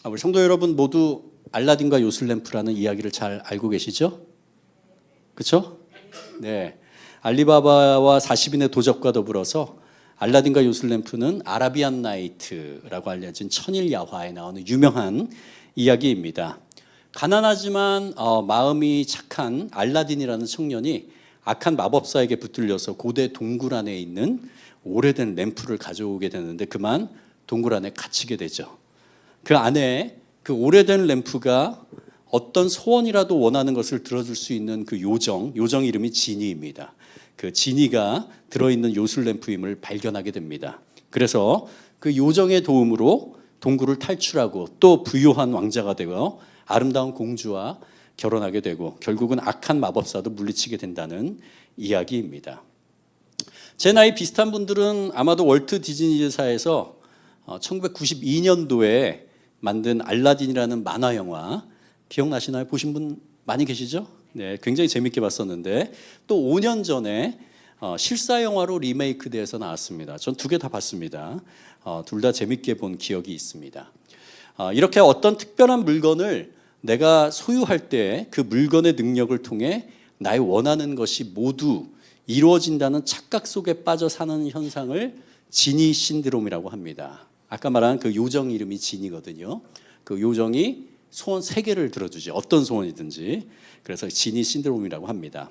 우리 성도 여러분 모두 알라딘과 요술램프라는 이야기를 잘 알고 계시죠? 그렇죠? 네. 알리바바와 40인의 도적과 더불어서 알라딘과 요술램프는 아라비안 나이트라고 알려진 천일 야화에 나오는 유명한 이야기입니다. 가난하지만 마음이 착한 알라딘이라는 청년이 악한 마법사에게 붙들려서 고대 동굴 안에 있는 오래된 램프를 가져오게 되는데 그만 동굴 안에 갇히게 되죠. 그 안에 그 오래된 램프가 어떤 소원이라도 원하는 것을 들어줄 수 있는 그 요정 이름이 지니입니다. 그 지니가 들어있는 요술 램프임을 발견하게 됩니다. 그래서 그 요정의 도움으로 동굴을 탈출하고 또 부유한 왕자가 되고 아름다운 공주와 결혼하게 되고 결국은 악한 마법사도 물리치게 된다는 이야기입니다. 제 나이 비슷한 분들은 아마도 월트 디즈니사에서 1992년도에 만든 알라딘이라는 만화 영화 기억나시나요? 보신 분 많이 계시죠? 네, 굉장히 재밌게 봤었는데 또 5년 전에 실사 영화로 리메이크돼서 나왔습니다. 전 두 개 다 봤습니다. 둘 다 재밌게 본 기억이 있습니다. 이렇게 어떤 특별한 물건을 내가 소유할 때 그 물건의 능력을 통해 나의 원하는 것이 모두 이루어진다는 착각 속에 빠져 사는 현상을 지니 신드롬이라고 합니다. 아까 말한 그 요정 이름이 지니거든요. 그 요정이 소원 3개를 들어주지, 어떤 소원이든지. 그래서 지니 신드롬이라고 합니다.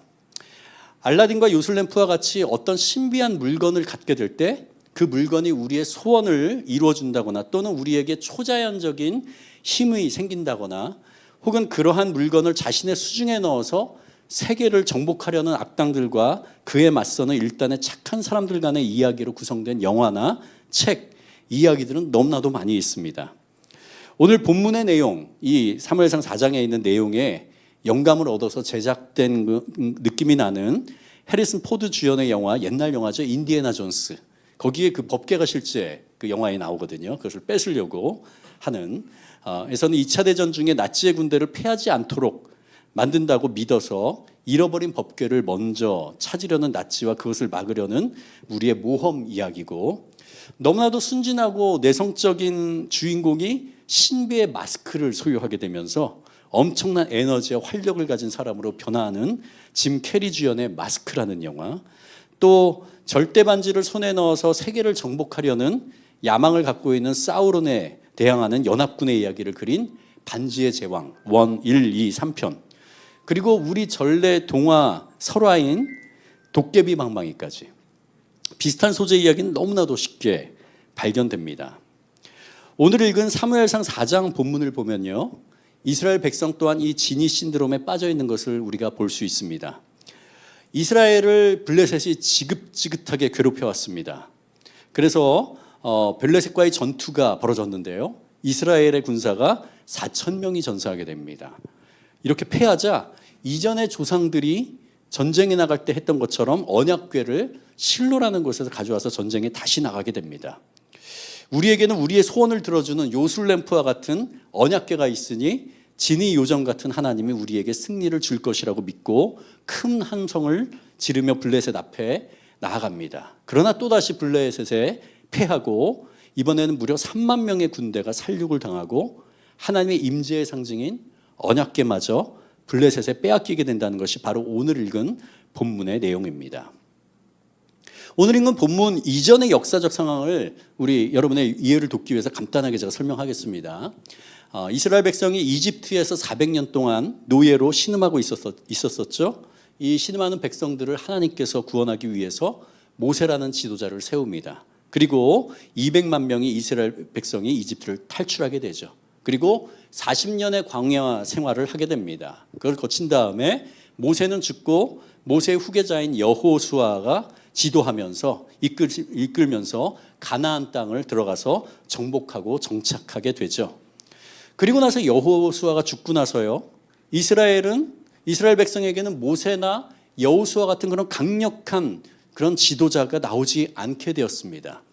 알라딘과 요술램프와 같이 어떤 신비한 물건을 갖게 될 때 그 물건이 우리의 소원을 이루어준다거나 또는 우리에게 초자연적인 힘이 생긴다거나 혹은 그러한 물건을 자신의 수중에 넣어서 세계를 정복하려는 악당들과 그에 맞서는 일단의 착한 사람들 간의 이야기로 구성된 영화나 책, 이야기들은 너무나도 많이 있습니다. 오늘 본문의 내용, 이 사무엘상 4장에 있는 내용에 영감을 얻어서 제작된 그 느낌이 나는 해리슨 포드 주연의 영화, 옛날 영화죠. 인디애나 존스. 거기에 그 법궤가 실제 그 영화에 나오거든요. 그것을 뺏으려고 하는 에서는 2차 대전 중에 나치의 군대를 패하지 않도록 만든다고 믿어서 잃어버린 법궤를 먼저 찾으려는 나치와 그것을 막으려는 우리의 모험 이야기고 너무나도 순진하고 내성적인 주인공이 신비의 마스크를 소유하게 되면서 엄청난 에너지와 활력을 가진 사람으로 변화하는 짐 캐리 주연의 마스크라는 영화, 또 절대 반지를 손에 넣어서 세계를 정복하려는 야망을 갖고 있는 사우론에 대항하는 연합군의 이야기를 그린 반지의 제왕 1, 2, 3편, 그리고 우리 전래 동화 설화인 도깨비 방망이까지 비슷한 소재 이야기는 너무나도 쉽게 발견됩니다. 오늘 읽은 사무엘상 4장 본문을 보면요, 이스라엘 백성 또한 이 지니 신드롬에 빠져 있는 것을 우리가 볼 수 있습니다. 이스라엘을 블레셋이 지긋지긋하게 괴롭혀왔습니다. 그래서 블레셋과의 전투가 벌어졌는데요, 이스라엘의 군사가 4,000명이 전사하게 됩니다. 이렇게 패하자 이전의 조상들이 전쟁에 나갈 때 했던 것처럼 언약궤를 실로라는 곳에서 가져와서 전쟁에 다시 나가게 됩니다. 우리에게는 우리의 소원을 들어주는 요술램프와 같은 언약궤가 있으니 지니 요정 같은 하나님이 우리에게 승리를 줄 것이라고 믿고 큰 함성을 지르며 블레셋 앞에 나아갑니다. 그러나 또다시 블레셋에 패하고 이번에는 무려 3만 명의 군대가 살육을 당하고 하나님의 임재의 상징인 언약궤마저 블레셋에 빼앗기게 된다는 것이 바로 오늘 읽은 본문의 내용입니다. 오늘 읽은 본문 이전의 역사적 상황을 우리 여러분의 이해를 돕기 위해서 간단하게 제가 설명하겠습니다. 이스라엘 백성이 이집트에서 400년 동안 노예로 신음하고 있었었죠. 이 신음하는 백성들을 하나님께서 구원하기 위해서 모세라는 지도자를 세웁니다. 그리고 200만 명의 이스라엘 백성이 이집트를 탈출하게 되죠. 그리고 40년의 광야 생활을 하게 됩니다. 그걸 거친 다음에 모세는 죽고 모세의 후계자인 여호수아가 지도하면서 이끌면서 가나안 땅을 들어가서 정복하고 정착하게 되죠. 그리고 나서 여호수아가 죽고 나서요, 이스라엘 백성에게는 모세나 여호수아 같은 그런 강력한 그런 지도자가 나오지 않게 되었습니다.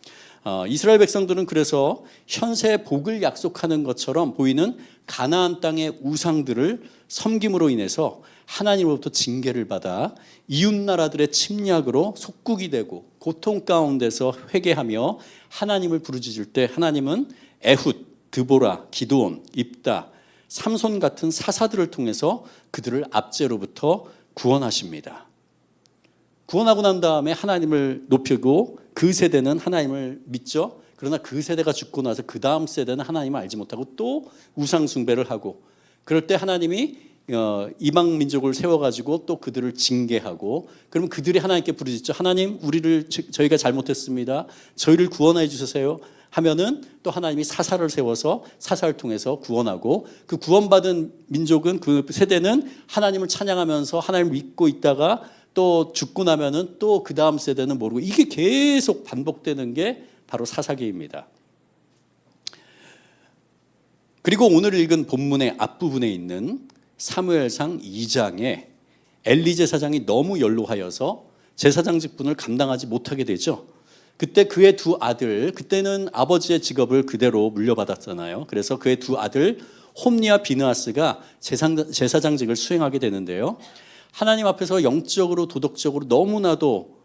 이스라엘 백성들은 그래서 현세의 복을 약속하는 것처럼 보이는 가나안 땅의 우상들을 섬김으로 인해서 하나님으로부터 징계를 받아 이웃나라들의 침략으로 속국이 되고 고통 가운데서 회개하며 하나님을 부르짖을 때 하나님은 에훗, 드보라, 기드온, 입다, 삼손 같은 사사들을 통해서 그들을 압제로부터 구원하십니다. 구원하고 난 다음에 하나님을 높이고 그 세대는 하나님을 믿죠. 그러나 그 세대가 죽고 나서 그 다음 세대는 하나님을 알지 못하고 또 우상 숭배를 하고, 그럴 때 하나님이 이방 민족을 세워가지고 또 그들을 징계하고, 그러면 그들이 하나님께 부르짖죠. 하나님, 저희가 잘못했습니다. 저희를 구원해 주세요. 하면은 또 하나님이 사사를 세워서 사사를 통해서 구원하고, 그 구원받은 민족은, 그 세대는 하나님을 찬양하면서 하나님을 믿고 있다가 또 죽고 나면은 또 그 다음 세대는 모르고, 이게 계속 반복되는 게 바로 사사기입니다. 그리고 오늘 읽은 본문의 앞부분에 있는 사무엘상 2장에 엘리 제사장이 너무 연로하여서 제사장 직분을 감당하지 못하게 되죠. 그때 그의 두 아들, 그때는 아버지의 직업을 그대로 물려받았잖아요. 그래서 그의 두 아들 홈니와 비느하스가 제사장직을 수행하게 되는데요. 하나님 앞에서 영적으로 도덕적으로 너무나도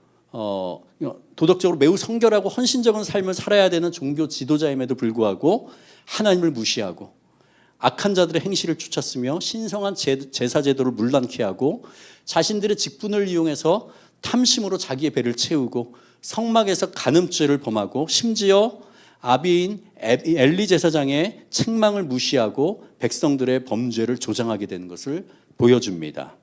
도덕적으로 매우 성결하고 헌신적인 삶을 살아야 되는 종교 지도자임에도 불구하고 하나님을 무시하고 악한 자들의 행실을 쫓았으며 신성한 제사 제도를 문란케 하고 자신들의 직분을 이용해서 탐심으로 자기의 배를 채우고 성막에서 간음죄를 범하고 심지어 아비인 엘리 제사장의 책망을 무시하고 백성들의 범죄를 조장하게 되는 것을 보여줍니다.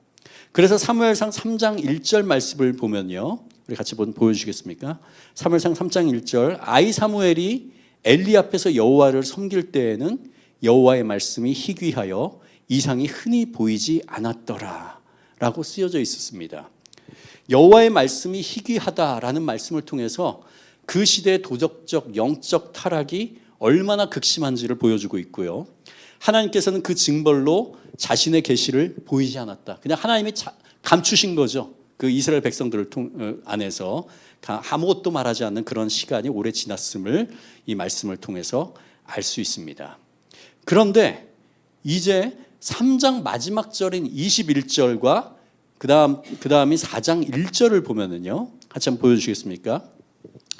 그래서 사무엘상 3장 1절 말씀을 보면요, 우리 같이 보여주시겠습니까? 사무엘상 3장 1절, 아이 사무엘이 엘리 앞에서 여호와를 섬길 때에는 여호와의 말씀이 희귀하여 이상이 흔히 보이지 않았더라 라고 쓰여져 있었습니다. 여호와의 말씀이 희귀하다라는 말씀을 통해서 그 시대의 도덕적 영적 타락이 얼마나 극심한지를 보여주고 있고요. 하나님께서는 그 징벌로 자신의 계시를 보이지 않았다. 그냥 하나님이 감추신 거죠. 그 이스라엘 백성들을 안에서 아무것도 말하지 않는 그런 시간이 오래 지났음을 이 말씀을 통해서 알 수 있습니다. 그런데 이제 3장 마지막 절인 21절과 그 다음이 4장 1절을 보면은요, 같이 한번 보여주시겠습니까?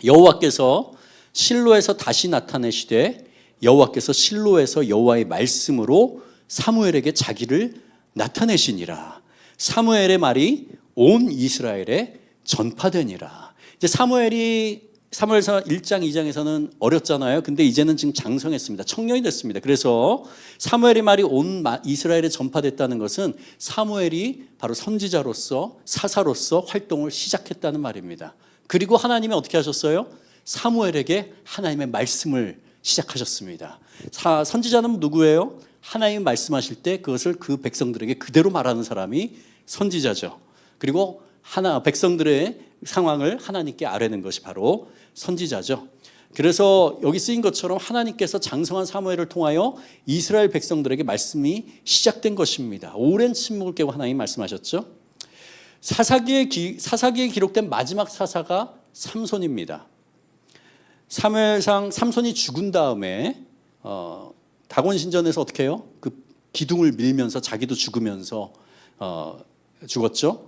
여호와께서 실로에서 다시 나타내시되 여호와께서 실로에서 여호와의 말씀으로 사무엘에게 자기를 나타내시니라. 사무엘의 말이 온 이스라엘에 전파되니라. 이제 사무엘상 1장 2장에서는 어렸잖아요. 근데 이제는 지금 장성했습니다. 청년이 됐습니다. 그래서 사무엘의 말이 온 이스라엘에 전파됐다는 것은 사무엘이 바로 선지자로서 사사로서 활동을 시작했다는 말입니다. 그리고 하나님이 어떻게 하셨어요? 사무엘에게 하나님의 말씀을 시작하셨습니다. 선지자는 누구예요? 하나님이 말씀하실 때 그것을 그 백성들에게 그대로 말하는 사람이 선지자죠. 그리고 백성들의 상황을 하나님께 아뢰는 것이 바로 선지자죠. 그래서 여기 쓰인 것처럼 하나님께서 장성한 사무엘을 통하여 이스라엘 백성들에게 말씀이 시작된 것입니다. 오랜 침묵을 깨고 하나님이 말씀하셨죠. 사사기에 기록된 마지막 사사가 삼손입니다. 사무엘상 삼손이 죽은 다음에 다곤신전에서 어떻게 해요? 그 기둥을 밀면서 자기도 죽으면서 죽었죠.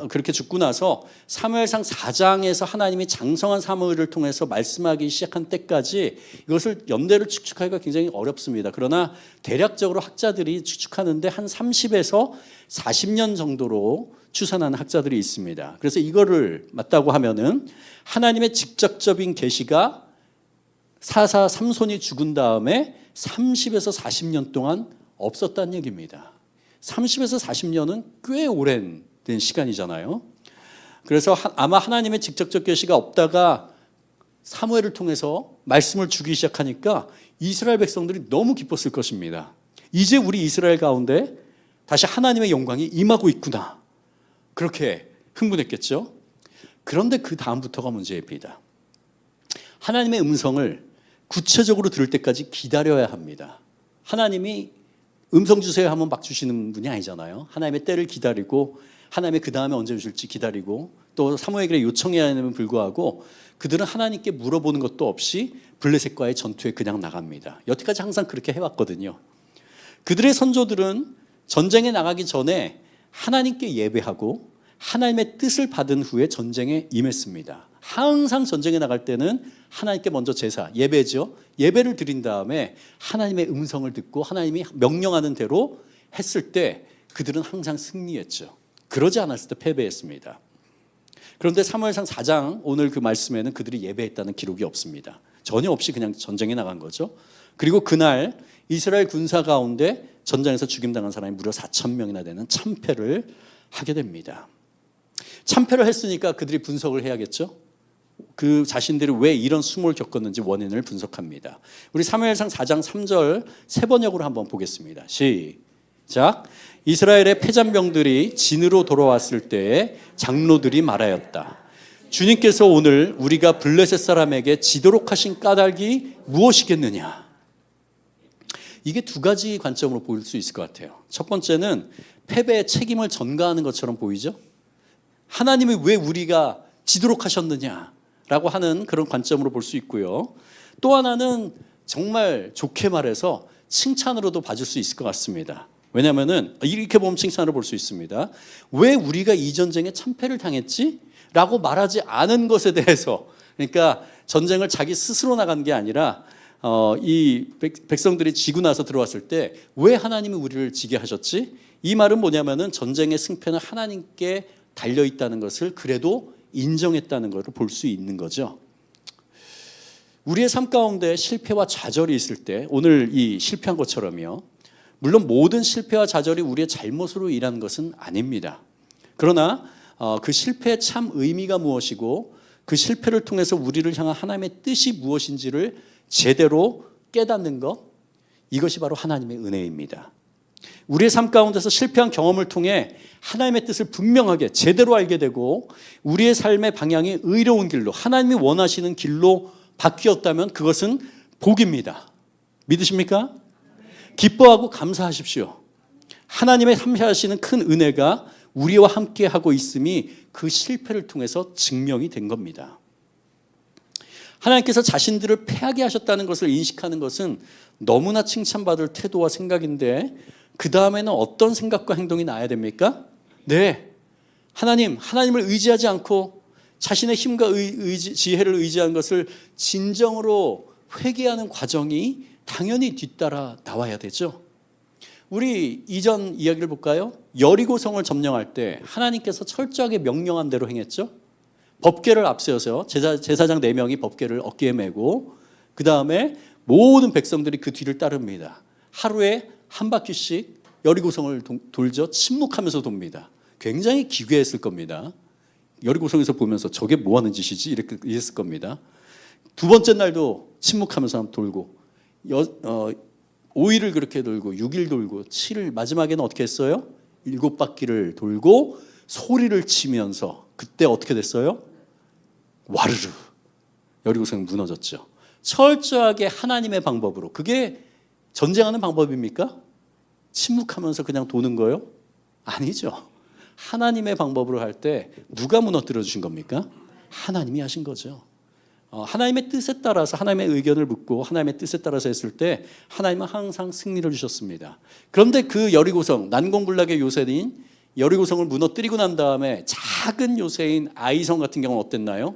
그렇게 죽고 나서 사무엘상 4장에서 하나님이 장성한 사무엘을 통해서 말씀하기 시작한 때까지 이것을 연대를 추측하기가 굉장히 어렵습니다. 그러나 대략적으로 학자들이 추측하는데 한 30에서 40년 정도로 추산하는 학자들이 있습니다. 그래서 이거를 맞다고 하면은 하나님의 직접적인 계시가 사사 삼손이 죽은 다음에 30에서 40년 동안 없었다는 얘기입니다. 30에서 40년은 꽤 오랜 시간이잖아요. 그래서 아마 하나님의 직접적 계시가 없다가 사무엘을 통해서 말씀을 주기 시작하니까 이스라엘 백성들이 너무 기뻤을 것입니다. 이제 우리 이스라엘 가운데 다시 하나님의 영광이 임하고 있구나. 그렇게 흥분했겠죠. 그런데 그 다음부터가 문제입니다. 하나님의 음성을 구체적으로 들을 때까지 기다려야 합니다. 하나님이 음성 주세요 하면 막 주시는 분이 아니잖아요. 하나님의 때를 기다리고 하나님의 그 다음에 언제 주실지 기다리고 또 사무엘에게 요청해야 하는 불구하고 그들은 하나님께 물어보는 것도 없이 블레셋과의 전투에 그냥 나갑니다. 여태까지 항상 그렇게 해왔거든요. 그들의 선조들은 전쟁에 나가기 전에 하나님께 예배하고 하나님의 뜻을 받은 후에 전쟁에 임했습니다. 항상 전쟁에 나갈 때는 하나님께 먼저 제사, 예배죠. 예배를 드린 다음에 하나님의 음성을 듣고 하나님이 명령하는 대로 했을 때 그들은 항상 승리했죠. 그러지 않았을 때 패배했습니다. 그런데 사무엘상 4장 오늘 그 말씀에는 그들이 예배했다는 기록이 없습니다. 전혀 없이 그냥 전쟁에 나간 거죠. 그리고 그날 이스라엘 군사 가운데 전장에서 죽임당한 사람이 무려 4,000명이나 되는 참패를 하게 됩니다. 참패를 했으니까 그들이 분석을 해야겠죠. 그 자신들이 왜 이런 수모를 겪었는지 원인을 분석합니다. 우리 사무엘상 4장 3절 세 번역으로 한번 보겠습니다. 시작. 이스라엘의 패잔병들이 진으로 돌아왔을 때에 장로들이 말하였다. 주님께서 오늘 우리가 블레셋 사람에게 지도록 하신 까닭이 무엇이겠느냐. 이게 두 가지 관점으로 보일 수 있을 것 같아요. 첫 번째는 패배의 책임을 전가하는 것처럼 보이죠. 하나님이 왜 우리가 지도록 하셨느냐라고 하는 그런 관점으로 볼 수 있고요. 또 하나는 정말 좋게 말해서 칭찬으로도 봐줄 수 있을 것 같습니다. 왜냐하면 이렇게 보면 칭찬으로 볼 수 있습니다. 왜 우리가 이 전쟁에 참패를 당했지? 라고 말하지 않은 것에 대해서, 그러니까 전쟁을 자기 스스로 나간 게 아니라 이 백성들이 지고 나서 들어왔을 때 왜 하나님이 우리를 지게 하셨지? 이 말은 뭐냐면은 전쟁의 승패는 하나님께 달려있다는 것을 그래도 인정했다는 것을 볼 수 있는 거죠. 우리의 삶 가운데 실패와 좌절이 있을 때 오늘 이 실패한 것처럼요. 물론 모든 실패와 좌절이 우리의 잘못으로 일하는 것은 아닙니다. 그러나 그 실패의 참 의미가 무엇이고 그 실패를 통해서 우리를 향한 하나님의 뜻이 무엇인지를 제대로 깨닫는 것, 이것이 바로 하나님의 은혜입니다. 우리의 삶 가운데서 실패한 경험을 통해 하나님의 뜻을 분명하게 제대로 알게 되고 우리의 삶의 방향이 의로운 길로 하나님이 원하시는 길로 바뀌었다면 그것은 복입니다. 믿으십니까? 기뻐하고 감사하십시오. 하나님의 함께하시는 큰 은혜가 우리와 함께하고 있음이 그 실패를 통해서 증명이 된 겁니다. 하나님께서 자신들을 패하게 하셨다는 것을 인식하는 것은 너무나 칭찬받을 태도와 생각인데 그 다음에는 어떤 생각과 행동이 나야 됩니까? 네, 하나님을 의지하지 않고 자신의 힘과 지혜를 의지한 것을 진정으로 회개하는 과정이 당연히 뒤따라 나와야 되죠. 우리 이전 이야기를 볼까요? 여리고성을 점령할 때 하나님께서 철저하게 명령한 대로 행했죠. 법궤를 앞세워서 제사장 4명이 법궤를 어깨에 메고 그 다음에 모든 백성들이 그 뒤를 따릅니다. 하루에 한 바퀴씩 여리고성을 돌죠. 침묵하면서 돕니다. 굉장히 기괴했을 겁니다. 여리고성에서 보면서 저게 뭐 하는 짓이지? 이렇게 했을 겁니다. 두 번째 날도 침묵하면서 돌고 5일을 그렇게 돌고 6일 돌고 7일 마지막에는 어떻게 했어요? 7바퀴를 돌고 소리를 치면서 그때 어떻게 됐어요? 와르르 여리고성이 무너졌죠. 철저하게 하나님의 방법으로. 그게 전쟁하는 방법입니까? 침묵하면서 그냥 도는 거예요? 아니죠. 하나님의 방법으로 할 때 누가 무너뜨려 주신 겁니까? 하나님이 하신 거죠. 하나님의 뜻에 따라서 하나님의 의견을 묻고 하나님의 뜻에 따라서 했을 때 하나님은 항상 승리를 주셨습니다. 그런데 그 여리고성, 난공불락의 요새인 여리고성을 무너뜨리고 난 다음에 작은 요새인 아이성 같은 경우는 어땠나요?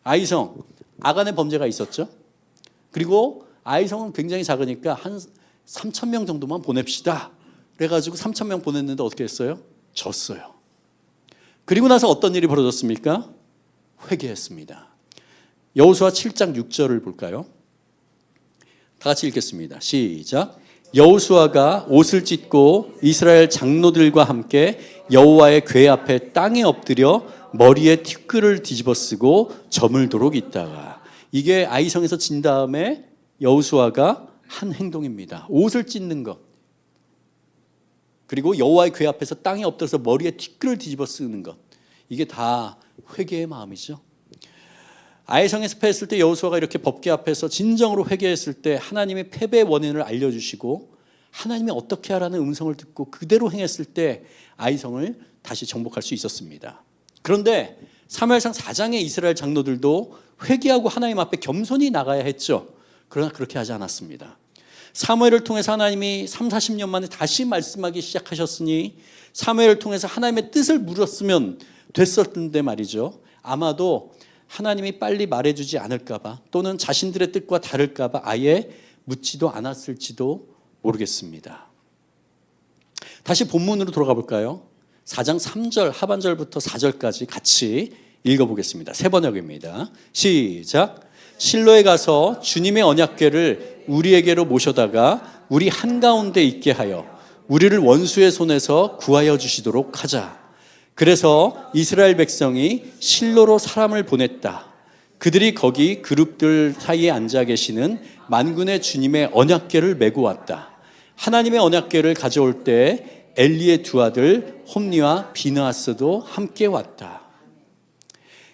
아이성, 아간의 범죄가 있었죠. 그리고 아이성은 굉장히 작으니까 한 3,000명 정도만 보냅시다. 그래가지고 3,000명 보냈는데 어떻게 했어요? 졌어요. 그리고 나서 어떤 일이 벌어졌습니까? 회개했습니다. 여호수아 7장 6절을 볼까요? 다 같이 읽겠습니다. 시작. 여호수아가 옷을 찢고 이스라엘 장로들과 함께 여호와의 궤 앞에 땅에 엎드려 머리에 티끌을 뒤집어 쓰고 저물도록 있다가, 이게 아이성에서 진 다음에 여호수아가 한 행동입니다. 옷을 찢는 것, 그리고 여호와의 궤 앞에서 땅에 엎드려서 머리에 티끌을 뒤집어 쓰는 것, 이게 다 회개의 마음이죠. 아이성에서 패했을 때 여호수아가 이렇게 법궤 앞에서 진정으로 회개했을 때 하나님의 패배의 원인을 알려주시고 하나님이 어떻게 하라는 음성을 듣고 그대로 행했을 때 아이성을 다시 정복할 수 있었습니다. 그런데 사무엘상 4장의 이스라엘 장로들도 회개하고 하나님 앞에 겸손히 나가야 했죠. 그러나 그렇게 하지 않았습니다. 사무엘을 통해서 하나님이 30-40년 만에 다시 말씀하기 시작하셨으니 사무엘을 통해서 하나님의 뜻을 물었으면 됐었는데 말이죠. 아마도 하나님이 빨리 말해주지 않을까봐 또는 자신들의 뜻과 다를까봐 아예 묻지도 않았을지도 모르겠습니다. 다시 본문으로 돌아가 볼까요? 4장 3절 하반절부터 4절까지 같이 읽어보겠습니다. 세 번역입니다. 시작. 실로에 가서 주님의 언약궤를 우리에게로 모셔다가 우리 한가운데 있게 하여 우리를 원수의 손에서 구하여 주시도록 하자. 그래서 이스라엘 백성이 실로로 사람을 보냈다. 그들이 거기 그룹들 사이에 앉아 계시는 만군의 주님의 언약궤를 메고 왔다. 하나님의 언약궤를 가져올 때 엘리의 두 아들 홈니와 비느하스도 함께 왔다.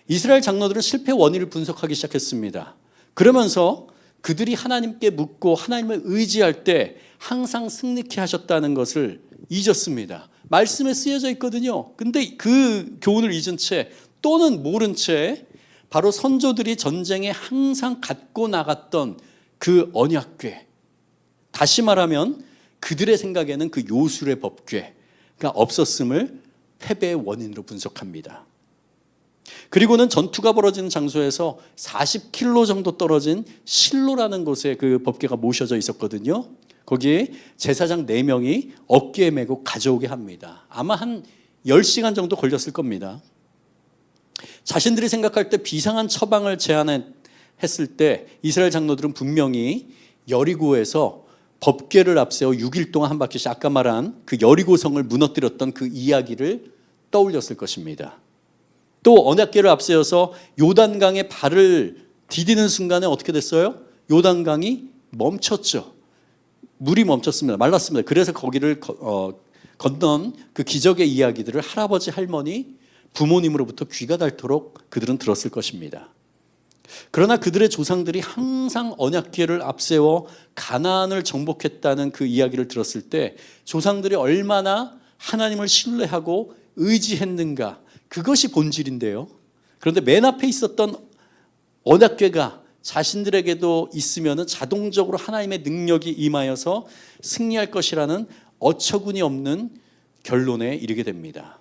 이스라엘 장로들은 실패 원인을 분석하기 시작했습니다. 그러면서 그들이 하나님께 묻고 하나님을 의지할 때 항상 승리케 하셨다는 것을 잊었습니다. 말씀에 쓰여져 있거든요. 근데 그 교훈을 잊은 채 또는 모른 채 바로 선조들이 전쟁에 항상 갖고 나갔던 그 언약궤, 다시 말하면 그들의 생각에는 그 요술의 법궤가 없었음을 패배의 원인으로 분석합니다. 그리고는 전투가 벌어지는 장소에서 40km 정도 떨어진 실로라는 곳에 그 법궤가 모셔져 있었거든요. 거기에 제사장 4명이 어깨에 메고 가져오게 합니다. 아마 한 10시간 정도 걸렸을 겁니다. 자신들이 생각할 때 비상한 처방을 제안했을 때 이스라엘 장로들은 분명히 여리고에서 법궤를 앞세워 6일 동안 한 바퀴씩 아까 말한 그 여리고성을 무너뜨렸던 그 이야기를 떠올렸을 것입니다. 또 언약궤를 앞세워서 요단강에 발을 디디는 순간에 어떻게 됐어요? 요단강이 멈췄죠. 물이 멈췄습니다. 말랐습니다. 그래서 거기를 건넌 그 기적의 이야기들을 할아버지, 할머니, 부모님으로부터 귀가 닳도록 그들은 들었을 것입니다. 그러나 그들의 조상들이 항상 언약궤를 앞세워 가나안을 정복했다는 그 이야기를 들었을 때 조상들이 얼마나 하나님을 신뢰하고 의지했는가, 그것이 본질인데요. 그런데 맨 앞에 있었던 언약궤가 자신들에게도 있으면 자동적으로 하나님의 능력이 임하여서 승리할 것이라는 어처구니 없는 결론에 이르게 됩니다.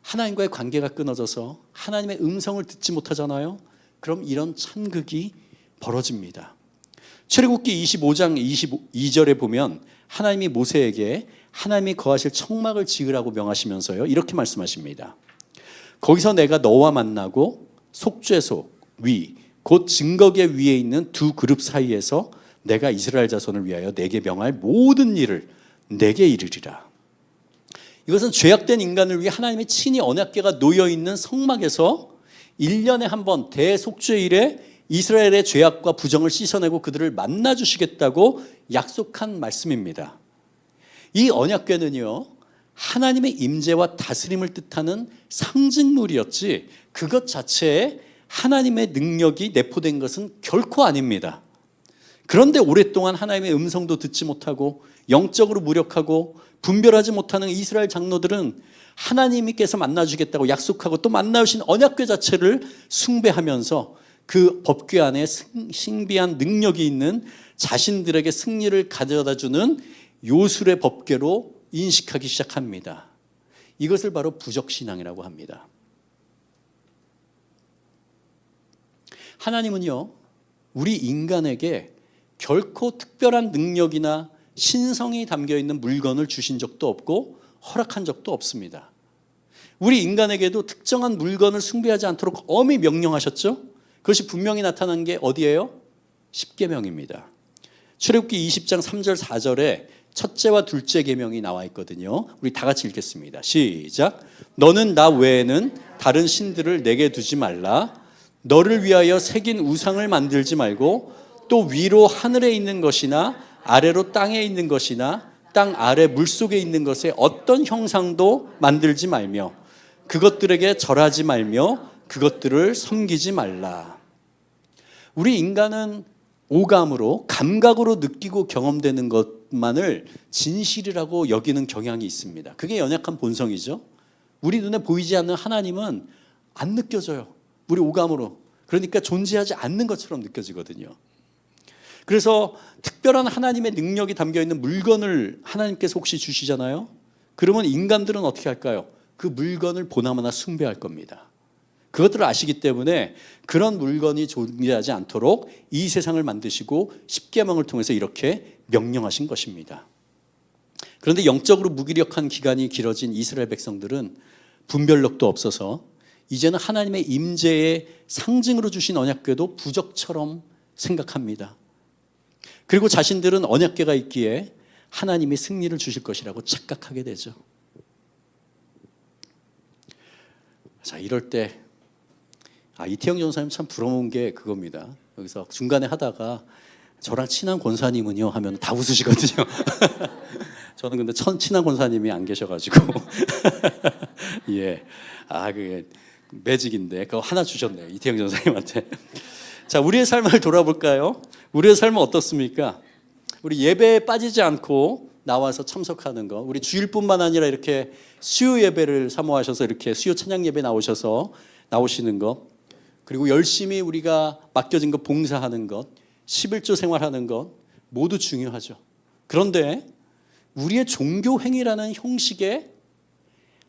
하나님과의 관계가 끊어져서 하나님의 음성을 듣지 못하잖아요. 그럼 이런 찬극이 벌어집니다. 출애굽기 25장 22절에 보면 하나님이 모세에게 하나님이 거하실 청막을 지으라고 명하시면서요, 이렇게 말씀하십니다. 거기서 내가 너와 만나고 속죄소 위 곧 증거궤 위에 있는 두 그룹 사이에서 내가 이스라엘 자손을 위하여 내게 명할 모든 일을 내게 이르리라. 이것은 죄악된 인간을 위해 하나님의 친히 언약궤가 놓여있는 성막에서 1년에 한 번 대속죄일에 이스라엘의 죄악과 부정을 씻어내고 그들을 만나주시겠다고 약속한 말씀입니다. 이 언약궤는요, 하나님의 임재와 다스림을 뜻하는 상징물이었지 그것 자체에 하나님의 능력이 내포된 것은 결코 아닙니다. 그런데 오랫동안 하나님의 음성도 듣지 못하고 영적으로 무력하고 분별하지 못하는 이스라엘 장로들은 하나님께서 만나주겠다고 약속하고 또 만나주신 언약궤 자체를 숭배하면서 그 법궤 안에 신비한 능력이 있는 자신들에게 승리를 가져다주는 요술의 법궤로 인식하기 시작합니다. 이것을 바로 부적신앙이라고 합니다. 하나님은요, 우리 인간에게 결코 특별한 능력이나 신성이 담겨있는 물건을 주신 적도 없고 허락한 적도 없습니다. 우리 인간에게도 특정한 물건을 숭배하지 않도록 엄히 명령하셨죠. 그것이 분명히 나타난 게 어디예요? 십계명입니다. 출애굽기 20장 3절 4절에 첫째와 둘째 계명이 나와 있거든요. 우리 다 같이 읽겠습니다. 시작. 너는 나 외에는 다른 신들을 내게 두지 말라. 너를 위하여 새긴 우상을 만들지 말고 또 위로 하늘에 있는 것이나 아래로 땅에 있는 것이나 땅 아래 물속에 있는 것에 어떤 형상도 만들지 말며 그것들에게 절하지 말며 그것들을 섬기지 말라. 우리 인간은 오감으로 감각으로 느끼고 경험되는 것만을 진실이라고 여기는 경향이 있습니다. 그게 연약한 본성이죠. 우리 눈에 보이지 않는 하나님은 안 느껴져요. 우리 오감으로. 그러니까 존재하지 않는 것처럼 느껴지거든요. 그래서 특별한 하나님의 능력이 담겨있는 물건을 하나님께서 혹시 주시잖아요. 그러면 인간들은 어떻게 할까요? 그 물건을 보나마나 숭배할 겁니다. 그것들을 아시기 때문에 그런 물건이 존재하지 않도록 이 세상을 만드시고 십계명을 통해서 이렇게 명령하신 것입니다. 그런데 영적으로 무기력한 기간이 길어진 이스라엘 백성들은 분별력도 없어서 이제는 하나님의 임재의 상징으로 주신 언약궤도 부적처럼 생각합니다. 그리고 자신들은 언약궤가 있기에 하나님이 승리를 주실 것이라고 착각하게 되죠. 자, 이럴 때 이태영 전사님 참 부러운 게 그겁니다. 여기서 중간에 하다가 저랑 친한 권사님은요 하면 다 웃으시거든요. 저는 근데 친한 권사님이 안 계셔가지고 예, 그게 매직인데 그거 하나 주셨네요, 이태영 전사님한테. 자, 우리의 삶을 돌아볼까요? 우리의 삶은 어떻습니까? 우리 예배에 빠지지 않고 나와서 참석하는 것, 우리 주일뿐만 아니라 이렇게 수요 예배를 사모하셔서 이렇게 수요 찬양 예배 나오시는 것, 그리고 열심히 우리가 맡겨진 것 봉사하는 것, 11조 생활하는 것 모두 중요하죠. 그런데 우리의 종교 행위라는 형식에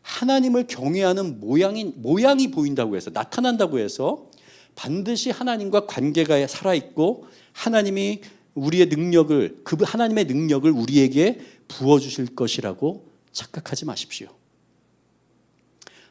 하나님을 경외하는 모양이 보인다고 해서, 나타난다고 해서 반드시 하나님과 관계가 살아있고 하나님이 우리의 능력을, 하나님의 능력을 우리에게 부어주실 것이라고 착각하지 마십시오.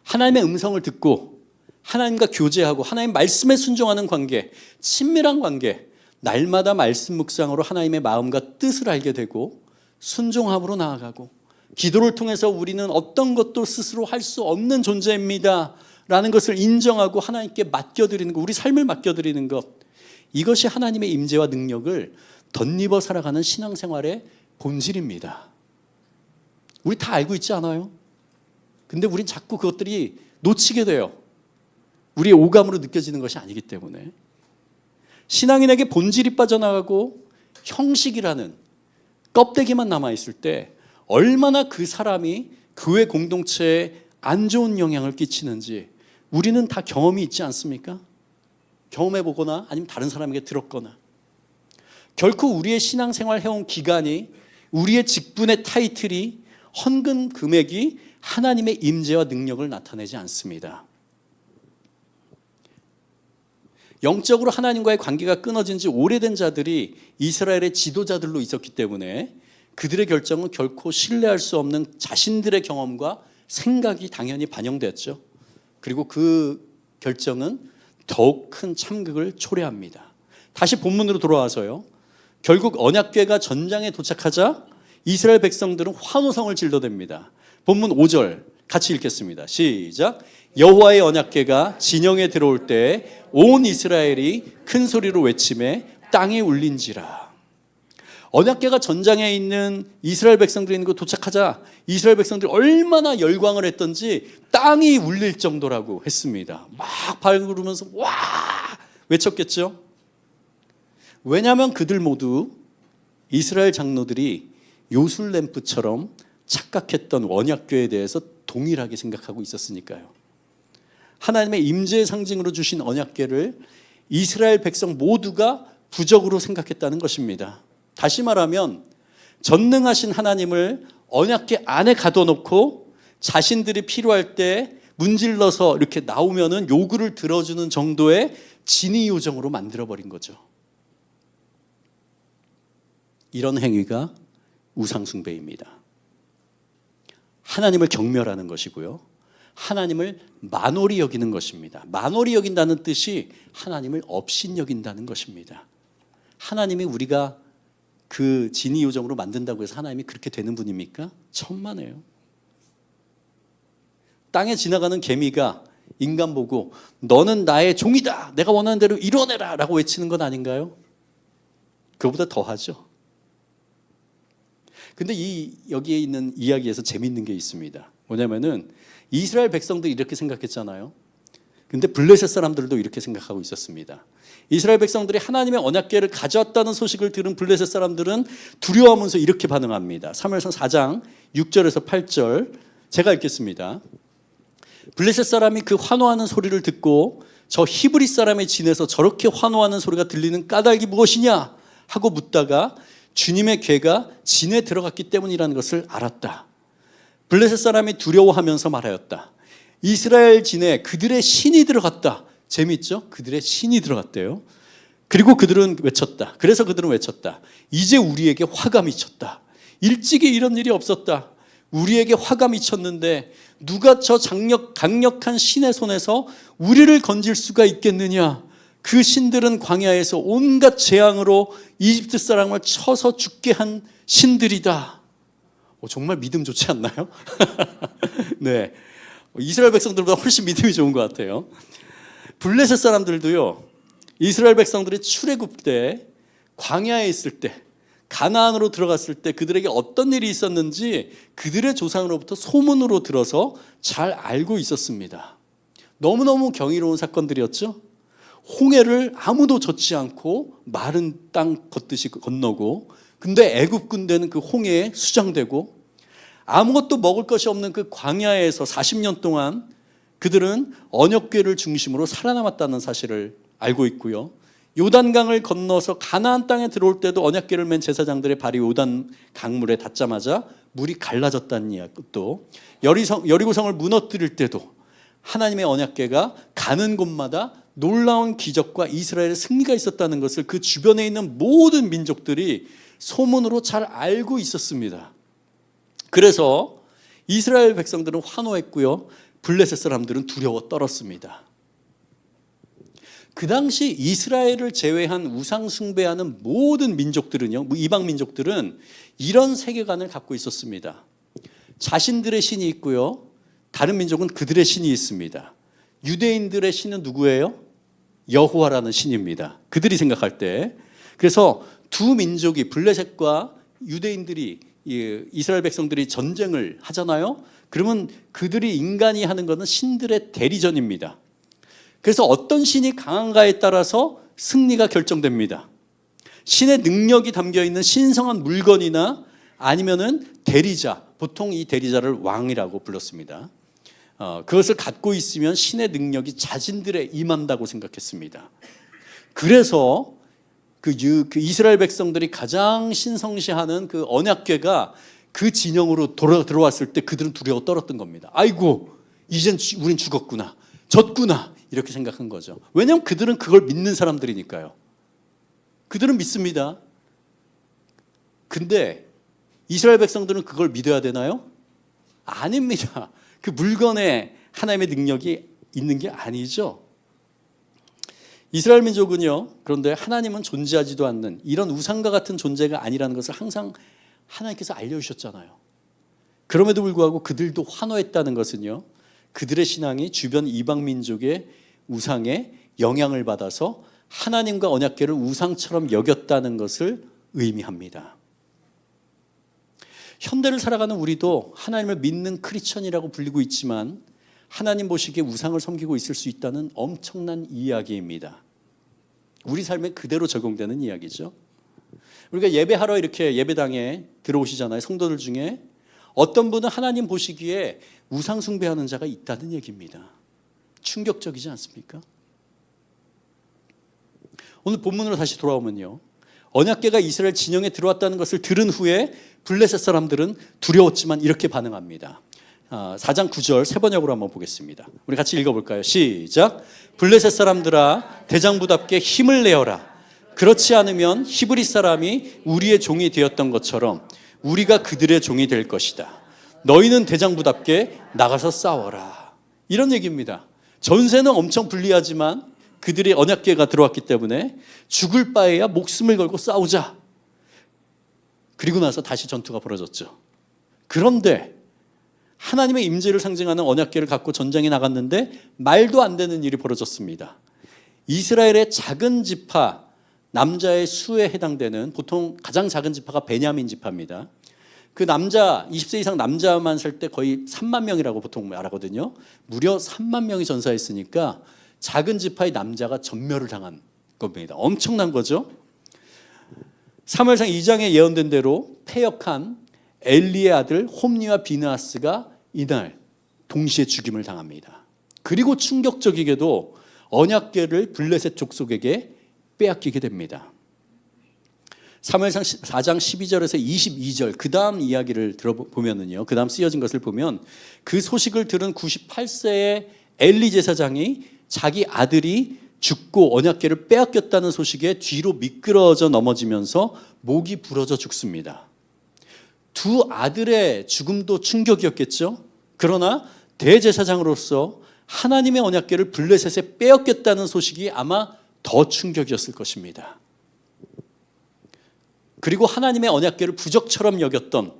하나님의 음성을 듣고 하나님과 교제하고 하나님 말씀에 순종하는 관계, 친밀한 관계, 날마다 말씀 묵상으로 하나님의 마음과 뜻을 알게 되고 순종함으로 나아가고, 기도를 통해서 우리는 어떤 것도 스스로 할 수 없는 존재입니다 라는 것을 인정하고 하나님께 맡겨드리는 것, 우리 삶을 맡겨드리는 것, 이것이 하나님의 임재와 능력을 덧입어 살아가는 신앙생활의 본질입니다. 우리 다 알고 있지 않아요? 근데 우린 자꾸 그것들이 놓치게 돼요. 우리의 오감으로 느껴지는 것이 아니기 때문에. 신앙인에게 본질이 빠져나가고 형식이라는 껍데기만 남아있을 때 얼마나 그 사람이 교회 공동체에 안 좋은 영향을 끼치는지 우리는 다 경험이 있지 않습니까? 경험해보거나 아니면 다른 사람에게 들었거나. 결코 우리의 신앙생활 해온 기간이, 우리의 직분의 타이틀이, 헌금 금액이 하나님의 임재와 능력을 나타내지 않습니다. 영적으로 하나님과의 관계가 끊어진 지 오래된 자들이 이스라엘의 지도자들로 있었기 때문에 그들의 결정은 결코 신뢰할 수 없는 자신들의 경험과 생각이 당연히 반영됐죠. 그리고 그 결정은 더욱 큰 참극을 초래합니다. 다시 본문으로 돌아와서요. 결국 언약궤가 전장에 도착하자 이스라엘 백성들은 환호성을 질러댑니다. 본문 5절 같이 읽겠습니다. 시작. 여호와의 언약궤가 진영에 들어올 때 온 이스라엘이 큰 소리로 외치매 땅이 울린지라. 언약궤가 전장에 있는 이스라엘 백성들이 있는 곳 도착하자 이스라엘 백성들이 얼마나 열광을 했던지 땅이 울릴 정도라고 했습니다. 막 발구르면서 와 외쳤겠죠. 왜냐하면 그들 모두 이스라엘 장로들이 요술램프처럼 착각했던 언약궤에 대해서 동일하게 생각하고 있었으니까요. 하나님의 임재의 상징으로 주신 언약궤를 이스라엘 백성 모두가 부적으로 생각했다는 것입니다. 다시 말하면 전능하신 하나님을 언약궤 안에 가둬놓고 자신들이 필요할 때 문질러서 이렇게 나오면은 요구를 들어주는 정도의 진위 요정으로 만들어버린 거죠. 이런 행위가 우상숭배입니다. 하나님을 경멸하는 것이고요. 하나님을 만홀히 여기는 것입니다. 만홀히 여긴다는 뜻이 하나님을 업신여긴다는 것입니다. 하나님이 우리가 그 진위 요정으로 만든다고 해서 하나님이 그렇게 되는 분입니까? 천만에요. 땅에 지나가는 개미가 인간 보고 너는 나의 종이다, 내가 원하는 대로 이뤄내라 라고 외치는 건 아닌가요? 그거보다 더하죠. 근데 여기에 있는 이야기에서 재밌는 게 있습니다. 뭐냐면은 이스라엘 백성들이 이렇게 생각했잖아요. 근데 블레셋 사람들도 이렇게 생각하고 있었습니다. 이스라엘 백성들이 하나님의 언약궤를 가져왔다는 소식을 들은 블레셋 사람들은 두려워하면서 이렇게 반응합니다. 사무엘상 4장 6절에서 8절 제가 읽겠습니다. 블레셋 사람이 그 환호하는 소리를 듣고 저 히브리 사람의 진에서 저렇게 환호하는 소리가 들리는 까닭이 무엇이냐 하고 묻다가 주님의 궤가 진에 들어갔기 때문이라는 것을 알았다. 블레셋 사람이 두려워하면서 말하였다. 이스라엘 진에 그들의 신이 들어갔다. 재밌죠? 그들의 신이 들어갔대요. 그리고 그들은 외쳤다. 그래서 그들은 외쳤다. 이제 우리에게 화가 미쳤다. 일찍이 이런 일이 없었다. 우리에게 화가 미쳤는데 누가 저 강력한 신의 손에서 우리를 건질 수가 있겠느냐. 그 신들은 광야에서 온갖 재앙으로 이집트 사람을 쳐서 죽게 한 신들이다. 정말 믿음 좋지 않나요? 네, 이스라엘 백성들보다 훨씬 믿음이 좋은 것 같아요. 블레셋 사람들도요, 이스라엘 백성들이 출애굽 때 광야에 있을 때 가나안으로 들어갔을 때 그들에게 어떤 일이 있었는지 그들의 조상으로부터 소문으로 들어서 잘 알고 있었습니다. 너무너무 경이로운 사건들이었죠. 홍해를 아무도 젓지 않고 마른 땅 걷듯이 건너고, 근데 애굽 군대는 그 홍해에 수장되고, 아무것도 먹을 것이 없는 그 광야에서 40년 동안 그들은 언약궤를 중심으로 살아남았다는 사실을 알고 있고요. 요단강을 건너서 가나안 땅에 들어올 때도 언약궤를 맨 제사장들의 발이 요단 강물에 닿자마자 물이 갈라졌다는 이야기도, 여리고성을 무너뜨릴 때도 하나님의 언약궤가 가는 곳마다 놀라운 기적과 이스라엘의 승리가 있었다는 것을 그 주변에 있는 모든 민족들이 소문으로 잘 알고 있었습니다. 그래서 이스라엘 백성들은 환호했고요, 블레셋 사람들은 두려워 떨었습니다. 그 당시 이스라엘을 제외한 우상 숭배하는 모든 민족들은요, 이방 민족들은 이런 세계관을 갖고 있었습니다. 자신들의 신이 있고요, 다른 민족은 그들의 신이 있습니다. 유대인들의 신은 누구예요? 여호와라는 신입니다. 그들이 생각할 때. 그래서 두 민족이, 블레셋과 유대인들이, 이스라엘 백성들이 전쟁을 하잖아요. 그러면 그들이 인간이 하는 것은 신들의 대리전입니다. 그래서 어떤 신이 강한가에 따라서 승리가 결정됩니다. 신의 능력이 담겨있는 신성한 물건이나 아니면은 대리자, 보통 이 대리자를 왕이라고 불렀습니다. 그것을 갖고 있으면 신의 능력이 자신들에 임한다고 생각했습니다. 그래서 그 이스라엘 백성들이 가장 신성시하는 그 언약궤가 그 진영으로 들어왔을 때 그들은 두려워 떨었던 겁니다. 아이고, 이젠 우린 죽었구나, 졌구나, 이렇게 생각한 거죠. 왜냐하면 그들은 그걸 믿는 사람들이니까요. 그들은 믿습니다. 근데 이스라엘 백성들은 그걸 믿어야 되나요? 아닙니다. 그 물건에 하나님의 능력이 있는 게 아니죠. 이스라엘 민족은요, 그런데 하나님은 존재하지도 않는 이런 우상과 같은 존재가 아니라는 것을 항상 하나님께서 알려주셨잖아요. 그럼에도 불구하고 그들도 환호했다는 것은요, 그들의 신앙이 주변 이방 민족의 우상에 영향을 받아서 하나님과 언약궤를 우상처럼 여겼다는 것을 의미합니다. 현대를 살아가는 우리도 하나님을 믿는 크리스천이라고 불리고 있지만 하나님 보시기에 우상을 섬기고 있을 수 있다는 엄청난 이야기입니다. 우리 삶에 그대로 적용되는 이야기죠. 우리가 예배하러 이렇게 예배당에 들어오시잖아요. 성도들 중에 어떤 분은 하나님 보시기에 우상 숭배하는 자가 있다는 얘기입니다. 충격적이지 않습니까? 오늘 본문으로 다시 돌아오면요, 언약궤가 이스라엘 진영에 들어왔다는 것을 들은 후에 블레셋 사람들은 두려웠지만 이렇게 반응합니다. 4장 9절 세 번역으로 한번 보겠습니다. 우리 같이 읽어볼까요? 시작. 블레셋 사람들아, 대장부답게 힘을 내어라. 그렇지 않으면 히브리 사람이 우리의 종이 되었던 것처럼 우리가 그들의 종이 될 것이다. 너희는 대장부답게 나가서 싸워라. 이런 얘기입니다. 전세는 엄청 불리하지만 그들의 언약궤가 들어왔기 때문에 죽을 바에야 목숨을 걸고 싸우자. 그리고 나서 다시 전투가 벌어졌죠. 그런데 하나님의 임재를 상징하는 언약궤를 갖고 전쟁에 나갔는데 말도 안 되는 일이 벌어졌습니다. 이스라엘의 작은 지파, 남자의 수에 해당되는, 보통 가장 작은 지파가 베냐민 지파입니다. 그 남자, 20세 이상 남자만 살 때 거의 3만 명이라고 보통 말하거든요. 무려 3만 명이 전사했으니까 작은 지파의 남자가 전멸을 당한 겁니다. 엄청난 거죠. 사무엘상 2장에 예언된 대로 패역한 엘리의 아들 홈니와 비느하스가 이날 동시에 죽임을 당합니다. 그리고 충격적이게도 언약궤를 블레셋 족속에게 빼앗기게 됩니다. 사무엘상 4장 12절에서 22절 그 다음 이야기를 들어보면은요, 그 다음 쓰여진 것을 보면 그 소식을 들은 98세의 엘리 제사장이 자기 아들이 죽고 언약궤를 빼앗겼다는 소식에 뒤로 미끄러져 넘어지면서 목이 부러져 죽습니다. 두 아들의 죽음도 충격이었겠죠. 그러나 대제사장으로서 하나님의 언약궤를 블레셋에 빼앗겼다는 소식이 아마 더 충격이었을 것입니다. 그리고 하나님의 언약궤를 부적처럼 여겼던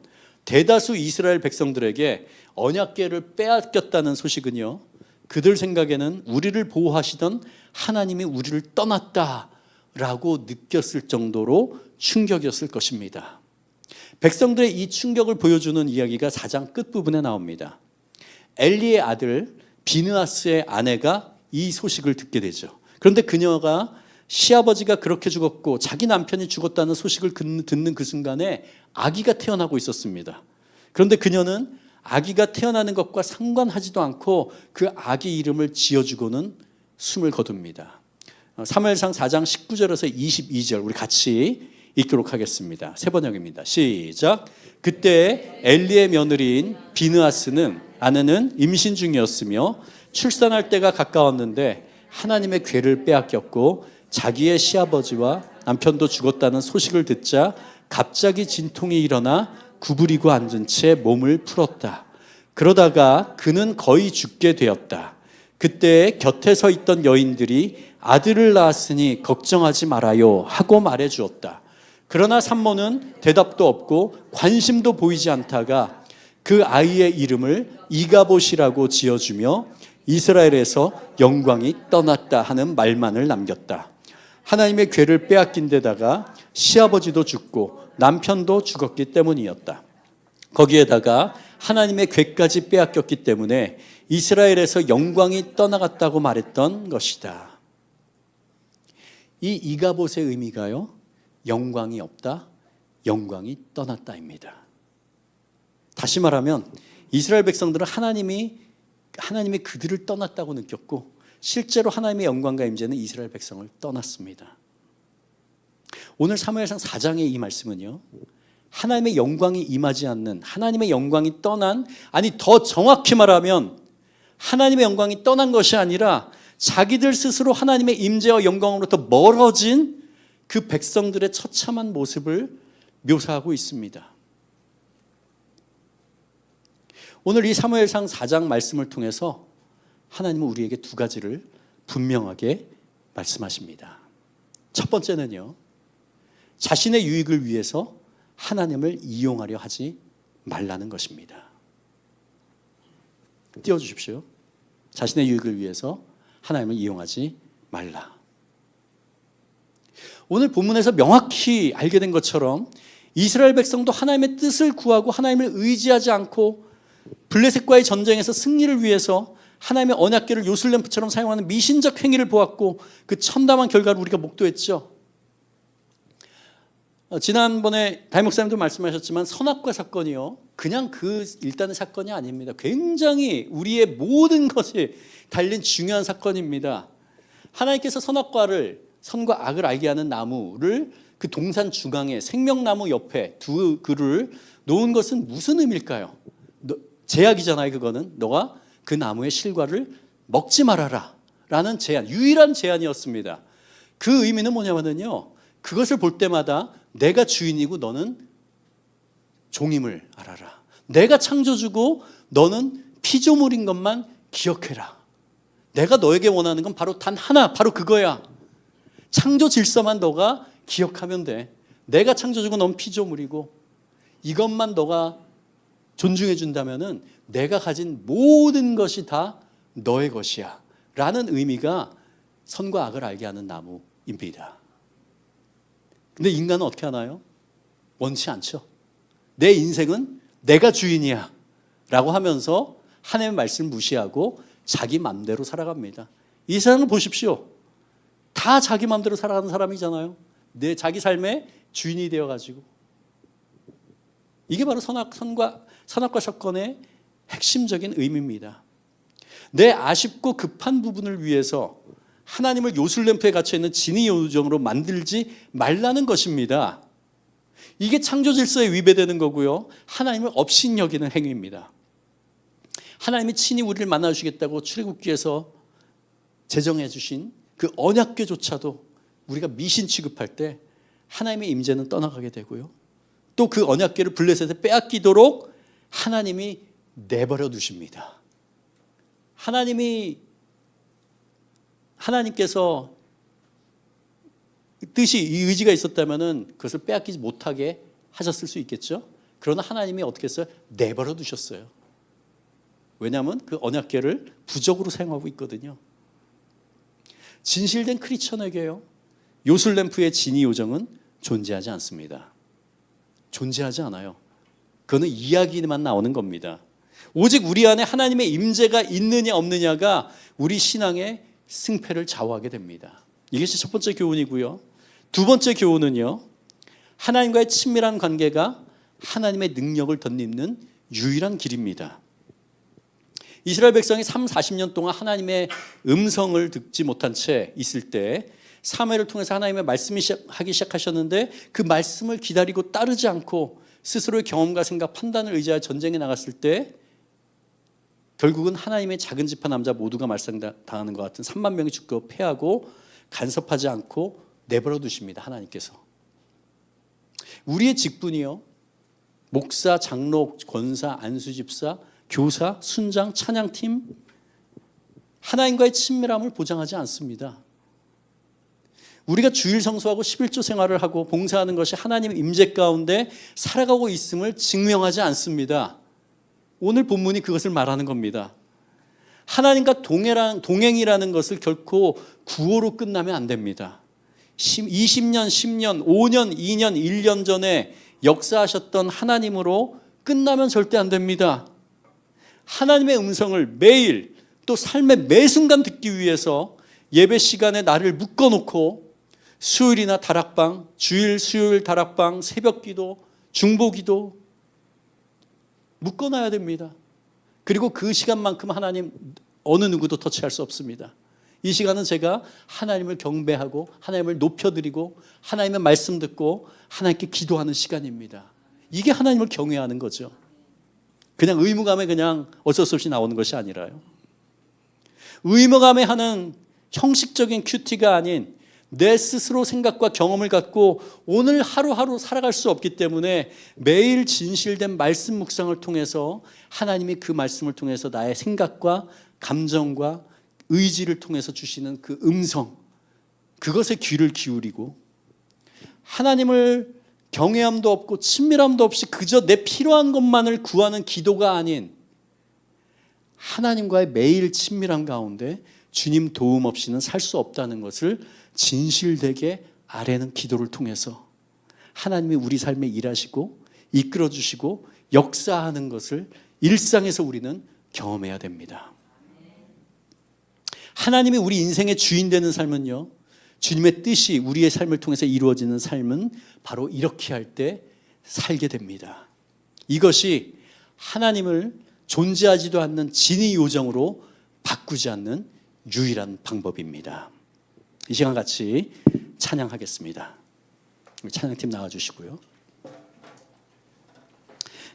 대다수 이스라엘 백성들에게 언약궤를 빼앗겼다는 소식은요, 그들 생각에는 우리를 보호하시던 하나님이 우리를 떠났다라고 느꼈을 정도로 충격이었을 것입니다. 백성들의 이 충격을 보여주는 이야기가 4장 끝부분에 나옵니다. 엘리의 아들 비느하스의 아내가 이 소식을 듣게 되죠. 그런데 그녀가 시아버지가 그렇게 죽었고 자기 남편이 죽었다는 소식을 듣는 그 순간에 아기가 태어나고 있었습니다. 그런데 그녀는 아기가 태어나는 것과 상관하지도 않고 그 아기 이름을 지어주고는 숨을 거둡니다. 사무엘상 4장 19절에서 22절 우리 같이 읽도록 하겠습니다. 세 번역입니다. 시작. 그때 엘리의 며느리인 비느하스는 아내는 임신 중이었으며 출산할 때가 가까웠는데 하나님의 궤를 빼앗겼고 자기의 시아버지와 남편도 죽었다는 소식을 듣자 갑자기 진통이 일어나 구부리고 앉은 채 몸을 풀었다. 그러다가 그는 거의 죽게 되었다. 그때 곁에 서 있던 여인들이 아들을 낳았으니 걱정하지 말아요 하고 말해 주었다. 그러나 산모는 대답도 없고 관심도 보이지 않다가 그 아이의 이름을 이가봇이라고 지어주며 이스라엘에서 영광이 떠났다 하는 말만을 남겼다. 하나님의 궤를 빼앗긴 데다가 시아버지도 죽고 남편도 죽었기 때문이었다. 거기에다가 하나님의 궤까지 빼앗겼기 때문에 이스라엘에서 영광이 떠나갔다고 말했던 것이다. 이 이가봇의 의미가요, 영광이 없다, 영광이 떠났다입니다. 다시 말하면 이스라엘 백성들은 하나님이 그들을 떠났다고 느꼈고 실제로 하나님의 영광과 임재는 이스라엘 백성을 떠났습니다. 오늘 사무엘상 4장의 이 말씀은요, 하나님의 영광이 임하지 않는, 하나님의 영광이 떠난, 아니 더 정확히 말하면 하나님의 영광이 떠난 것이 아니라 자기들 스스로 하나님의 임재와 영광으로부터 멀어진 그 백성들의 처참한 모습을 묘사하고 있습니다. 오늘 이 사무엘상 4장 말씀을 통해서 하나님은 우리에게 두 가지를 분명하게 말씀하십니다. 첫 번째는요, 자신의 유익을 위해서 하나님을 이용하려 하지 말라는 것입니다. 띄워주십시오. 자신의 유익을 위해서 하나님을 이용하지 말라. 오늘 본문에서 명확히 알게 된 것처럼 이스라엘 백성도 하나님의 뜻을 구하고 하나님을 의지하지 않고 블레셋과의 전쟁에서 승리를 위해서 하나님의 언약궤를 요술램프처럼 사용하는 미신적 행위를 보았고 그 참담한 결과를 우리가 목도했죠. 지난번에 담임 목사님도 말씀하셨지만 선악과 사건이요, 그냥 그 일단의 사건이 아닙니다. 굉장히 우리의 모든 것이 달린 중요한 사건입니다. 하나님께서 선과 악을 알게 하는 나무를 그 동산 중앙에 생명나무 옆에 두 그루를 놓은 것은 무슨 의미일까요? 제약이잖아요. 그거는 너가 그 나무의 실과를 먹지 말아라 라는 제한, 유일한 제한이었습니다. 그 의미는 뭐냐면요, 그것을 볼 때마다 내가 주인이고 너는 종임을 알아라. 내가 창조주고 너는 피조물인 것만 기억해라. 내가 너에게 원하는 건 바로 단 하나, 바로 그거야. 창조 질서만 너가 기억하면 돼. 내가 창조주고 넌 피조물이고 이것만 너가 존중해 준다면은 내가 가진 모든 것이 다 너의 것이야 라는 의미가 선과 악을 알게 하는 나무입니다. 근데 인간은 어떻게 하나요? 원치 않죠. 내 인생은 내가 주인이야 라고 하면서 하나님의 말씀을 무시하고 자기 마음대로 살아갑니다. 이 세상을 보십시오. 다 자기 마음대로 살아가는 사람이잖아요. 자기 삶의 주인이 되어가지고. 이게 바로 선악과 사건의 핵심적인 의미입니다. 내 아쉽고 급한 부분을 위해서 하나님을 요술램프에 갇혀있는 진의 요정으로 만들지 말라는 것입니다. 이게 창조 질서에 위배되는 거고요. 하나님을 업신여기는 행위입니다. 하나님이 친히 우리를 만나주시겠다고 출애굽기에서 제정해 주신 그 언약궤조차도 우리가 미신 취급할 때 하나님의 임재는 떠나가게 되고요. 또 그 언약궤를 블레셋에 빼앗기도록 하나님이 내버려 두십니다. 하나님께서 뜻이 이 의지가 있었다면은 그것을 빼앗기지 못하게 하셨을 수 있겠죠. 그러나 하나님이 어떻게 했어요? 내버려 두셨어요. 왜냐하면 그 언약궤를 부적으로 사용하고 있거든요. 진실된 크리스천에게요, 요술램프의 진위 요정은 존재하지 않습니다. 존재하지 않아요. 그거는 이야기만 나오는 겁니다. 오직 우리 안에 하나님의 임재가 있느냐 없느냐가 우리 신앙의 승패를 좌우하게 됩니다. 이것이 첫 번째 교훈이고요. 두 번째 교훈은요, 하나님과의 친밀한 관계가 하나님의 능력을 덧입는 유일한 길입니다. 이스라엘 백성이 40년 동안 하나님의 음성을 듣지 못한 채 있을 때 사무엘을 통해서 하나님의 말씀이 하기 시작하셨는데, 그 말씀을 기다리고 따르지 않고 스스로의 경험과 생각, 판단을 의지하여 전쟁에 나갔을 때 결국은 하나님의 작은 지파 남자 모두가 말살당하는 것 같은 3만 명이 죽고 패하고 간섭하지 않고 내버려 두십니다. 하나님께서. 우리의 직분이요, 목사, 장로, 권사, 안수집사, 교사, 순장, 찬양팀, 하나님과의 친밀함을 보장하지 않습니다. 우리가 주일 성수하고 11조 생활을 하고 봉사하는 것이 하나님의 임재 가운데 살아가고 있음을 증명하지 않습니다. 오늘 본문이 그것을 말하는 겁니다. 하나님과 동행이라는 것을 결코 구호로 끝나면 안 됩니다. 20년, 10년, 5년, 2년, 1년 전에 역사하셨던 하나님으로 끝나면 절대 안 됩니다. 하나님의 음성을 매일 또 삶의 매 순간 듣기 위해서 예배 시간에 나를 묶어놓고 수요일이나 다락방, 주일, 수요일 다락방, 새벽기도, 중보기도 묶어놔야 됩니다. 그리고 그 시간만큼 하나님 어느 누구도 터치할 수 없습니다. 이 시간은 제가 하나님을 경배하고 하나님을 높여드리고 하나님의 말씀 듣고 하나님께 기도하는 시간입니다. 이게 하나님을 경외하는 거죠. 그냥 의무감에 그냥 어쩔 수 없이 나오는 것이 아니라요. 의무감에 하는 형식적인 큐티가 아닌 내 스스로 생각과 경험을 갖고 오늘 하루하루 살아갈 수 없기 때문에 매일 진실된 말씀 묵상을 통해서 하나님이 그 말씀을 통해서 나의 생각과 감정과 의지를 통해서 주시는 그 음성, 그것에 귀를 기울이고 하나님을 경외함도 없고 친밀함도 없이 그저 내 필요한 것만을 구하는 기도가 아닌 하나님과의 매일 친밀한 가운데 주님 도움 없이는 살 수 없다는 것을 진실되게 아뢰는 기도를 통해서 하나님이 우리 삶에 일하시고 이끌어 주시고 역사하는 것을 일상에서 우리는 경험해야 됩니다. 하나님이 우리 인생의 주인 되는 삶은요, 주님의 뜻이 우리의 삶을 통해서 이루어지는 삶은 바로 이렇게 할 때 살게 됩니다. 이것이 하나님을 존재하지도 않는 진위 요정으로 바꾸지 않는 유일한 방법입니다. 이 시간 같이 찬양하겠습니다. 찬양팀 나와주시고요.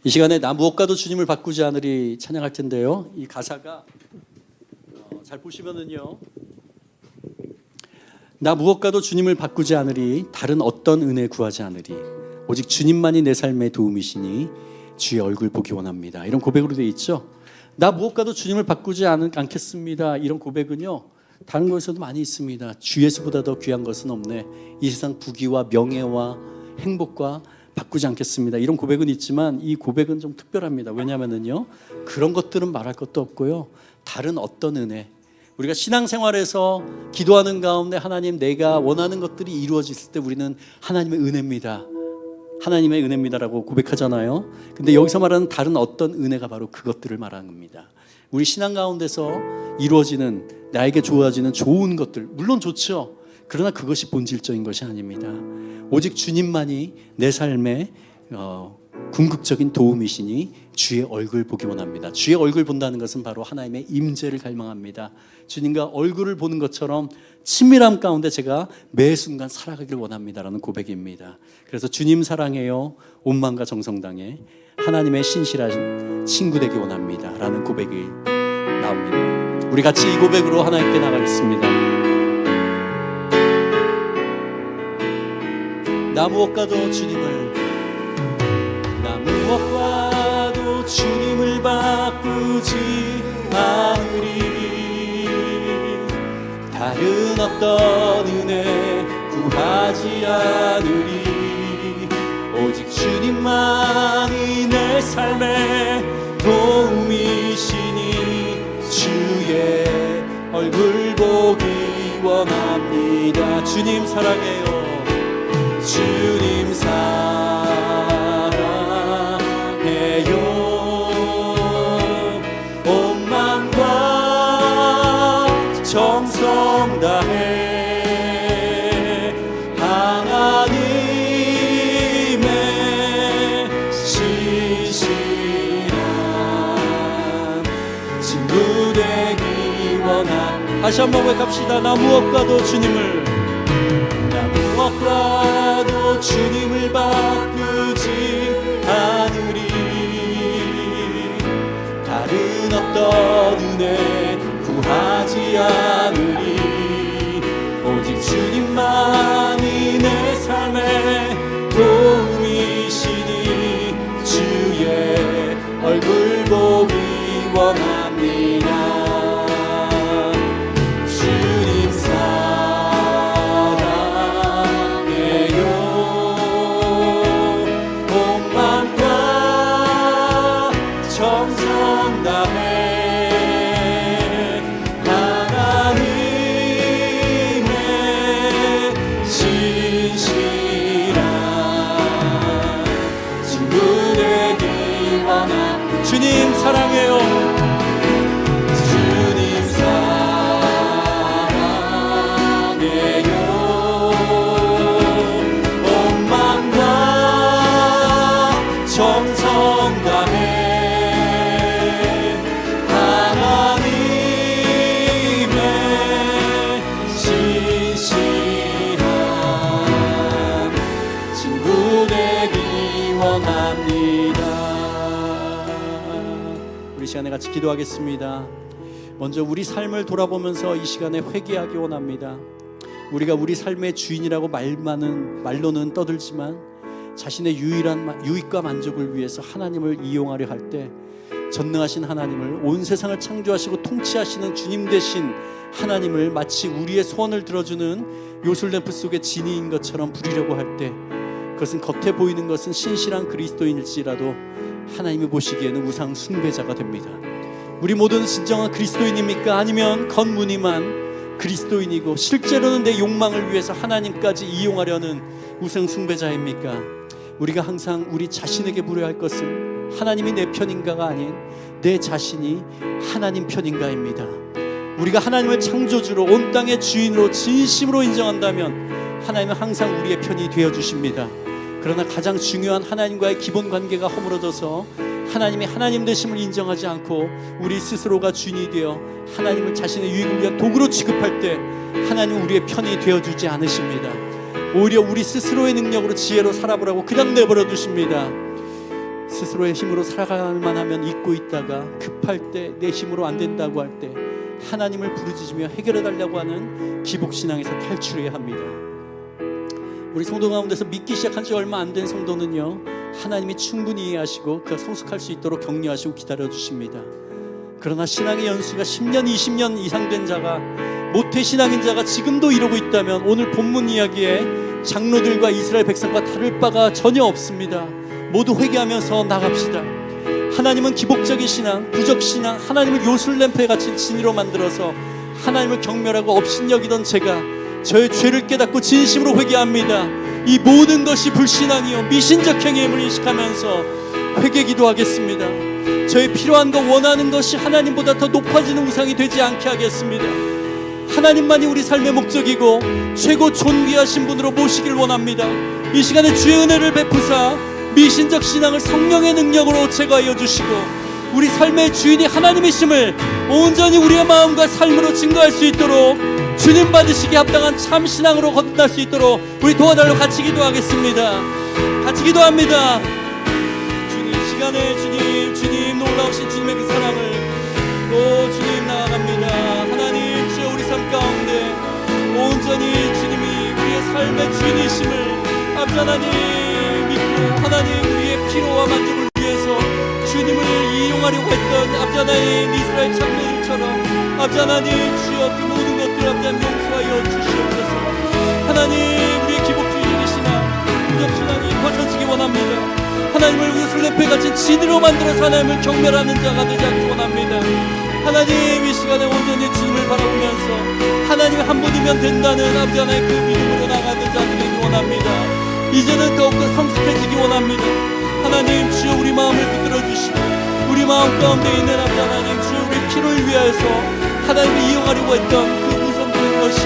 이 시간에 나 무엇과도 주님을 바꾸지 않으리 찬양할 텐데요. 이 가사가 잘 보시면은요, 나 무엇과도 주님을 바꾸지 않으리, 다른 어떤 은혜 구하지 않으리, 오직 주님만이 내 삶의 도움이시니 주의 얼굴 보기 원합니다. 이런 고백으로 되어 있죠. 나 무엇과도 주님을 바꾸지 않겠습니다. 이런 고백은요, 다른 곳에서도 많이 있습니다. 주 예수보다 더 귀한 것은 없네. 이 세상 부귀와 명예와 행복과 바꾸지 않겠습니다. 이런 고백은 있지만 이 고백은 좀 특별합니다. 왜냐하면요, 그런 것들은 말할 것도 없고요, 다른 어떤 은혜, 우리가 신앙생활에서 기도하는 가운데 하나님 내가 원하는 것들이 이루어졌을 때 우리는 하나님의 은혜입니다. 하나님의 은혜입니다라고 고백하잖아요. 근데 여기서 말하는 다른 어떤 은혜가 바로 그것들을 말하는 겁니다. 우리 신앙 가운데서 이루어지는 나에게 주어지는 좋은 것들, 물론 좋죠. 그러나 그것이 본질적인 것이 아닙니다. 오직 주님만이 내 삶의 궁극적인 도움이시니 주의 얼굴 보기 원합니다. 주의 얼굴 본다는 것은 바로 하나님의 임재를 갈망합니다. 주님과 얼굴을 보는 것처럼 친밀함 가운데 제가 매 순간 살아가길 원합니다라는 고백입니다. 그래서 주님 사랑해요, 온 마음과 정성 다해 하나님의 신실한 친구 되기 원합니다라는 고백이 나옵니다. 우리 같이 이 고백으로 하나님께 나가겠습니다. 나 무엇과도 주님을 바꾸지 않으리. 다른 어떤 은혜 구하지 않으리. 오직 주님만이 내 삶의 도움이시니 주의 얼굴 보기 원합니다. 주님 사랑해요. 주님 사랑해요. 온 맘과 정성 다해 하나님의 신실한 친구 되기 원한. 다시 한번 고백합시다. 나 무엇과도 주님을 바꾸지 않으리. 다른 어떤 은혜 구하지 않으리. 오직 주님만이 내 삶의 도움이시니 주의 얼굴 보기 원합니다. 주님 사랑해요. 주님 사랑해요. 온 마음과 정성 다해 하나님의 신실한 친구 되기 원합니다. 우리 시간에 같이 기도하겠습니다. 먼저 우리 삶을 돌아보면서 이 시간에 회개하기 원합니다. 우리가 우리 삶의 주인이라고 말로는 떠들지만 자신의 유일한 유익과 만족을 위해서 하나님을 이용하려 할 때 전능하신 하나님을, 온 세상을 창조하시고 통치하시는 주님 되신 하나님을 마치 우리의 소원을 들어주는 요술램프 속의 지니인 것처럼 부리려고 할 때 그것은 겉에 보이는 것은 신실한 그리스도인일지라도 하나님이 보시기에는 우상 숭배자가 됩니다. 우리 모두는 진정한 그리스도인입니까? 아니면 겉무늬만 그리스도인이고 실제로는 내 욕망을 위해서 하나님까지 이용하려는 우상 숭배자입니까? 우리가 항상 우리 자신에게 물어야 할 것은 하나님이 내 편인가가 아닌 내 자신이 하나님 편인가입니다. 우리가 하나님을 창조주로 온 땅의 주인으로 진심으로 인정한다면 하나님은 항상 우리의 편이 되어주십니다. 그러나 가장 중요한 하나님과의 기본 관계가 허물어져서 하나님이 하나님 되심을 인정하지 않고 우리 스스로가 주인이 되어 하나님을 자신의 유익을 위한 도구로 취급할 때 하나님은 우리의 편이 되어주지 않으십니다. 오히려 우리 스스로의 능력으로 지혜로 살아보라고 그냥 내버려 두십니다. 스스로의 힘으로 살아가만 하면 잊고 있다가 급할 때 내 힘으로 안 된다고 할 때 하나님을 부르짖으며 해결해달라고 하는 기복신앙에서 탈출해야 합니다. 우리 성도 가운데서 믿기 시작한 지 얼마 안 된 성도는요, 하나님이 충분히 이해하시고 그가 성숙할 수 있도록 격려하시고 기다려주십니다. 그러나 신앙의 연수가 10년, 20년 이상 된 자가, 모태신앙인 자가 지금도 이러고 있다면 오늘 본문 이야기에 장로들과 이스라엘 백성과 다를 바가 전혀 없습니다. 모두 회개하면서 나갑시다. 하나님은 기복적인 신앙, 부적신앙, 하나님을 요술램프에 갇힌 진이로 만들어서 하나님을 경멸하고 업신여기던 제가 저의 죄를 깨닫고 진심으로 회개합니다. 이 모든 것이 불신앙이요 미신적 행위임을 인식하면서 회개 기도하겠습니다. 저의 필요한 것, 원하는 것이 하나님보다 더 높아지는 우상이 되지 않게 하겠습니다. 하나님만이 우리 삶의 목적이고 최고 존귀하신 분으로 모시길 원합니다. 이 시간에 주의 은혜를 베푸사 미신적 신앙을 성령의 능력으로 제거하여 주시고 우리 삶의 주인이 하나님이심을 온전히 우리의 마음과 삶으로 증거할 수 있도록 주님 받으시기에 합당한 참 신앙으로 거듭날 수 있도록 우리 도와달라고 같이 기도하겠습니다. 같이 기도합니다. 주님, 시간에 주님 놀라우신 주님의 그 사랑을 주님 나아갑니다. 하나님, 주여 우리 삶 가운데 온전히 주님이 우리의 삶의 주인이심을 아버지 하나님 믿고 하나님 우리의 필요와 만족을 위해서 주님을 이용하려고 했던 아버지 하나님 이스라엘 장로들처럼 아버지 하나님 주여 그 모든 것들 아버지 하나님 용서하여 주시옵소서. 하나님 우리의 기복주의적인 신앙 부정신앙이 벗어지기 원합니다. 하나님을 위해 술래패 같이 진으로 만들어서 하나님을 경멸하는 자가 되지 않기 원합니다. 하나님 이 시간에 온전히 주님을 바라보면서 하나님 한 분이면 된다는 아버지 하나님 그 믿음으로 나가는 자들이 되기 원합니다. 이제는 더욱더 성숙해지기 원합니다. 하나님 주여 우리 마음을 붙들어 주시고 우리 마음 가운데 있는 아버지 하나님 주여 우리 피를 위하여서 하나님을 이용하려고 했던 그 무성적인 것이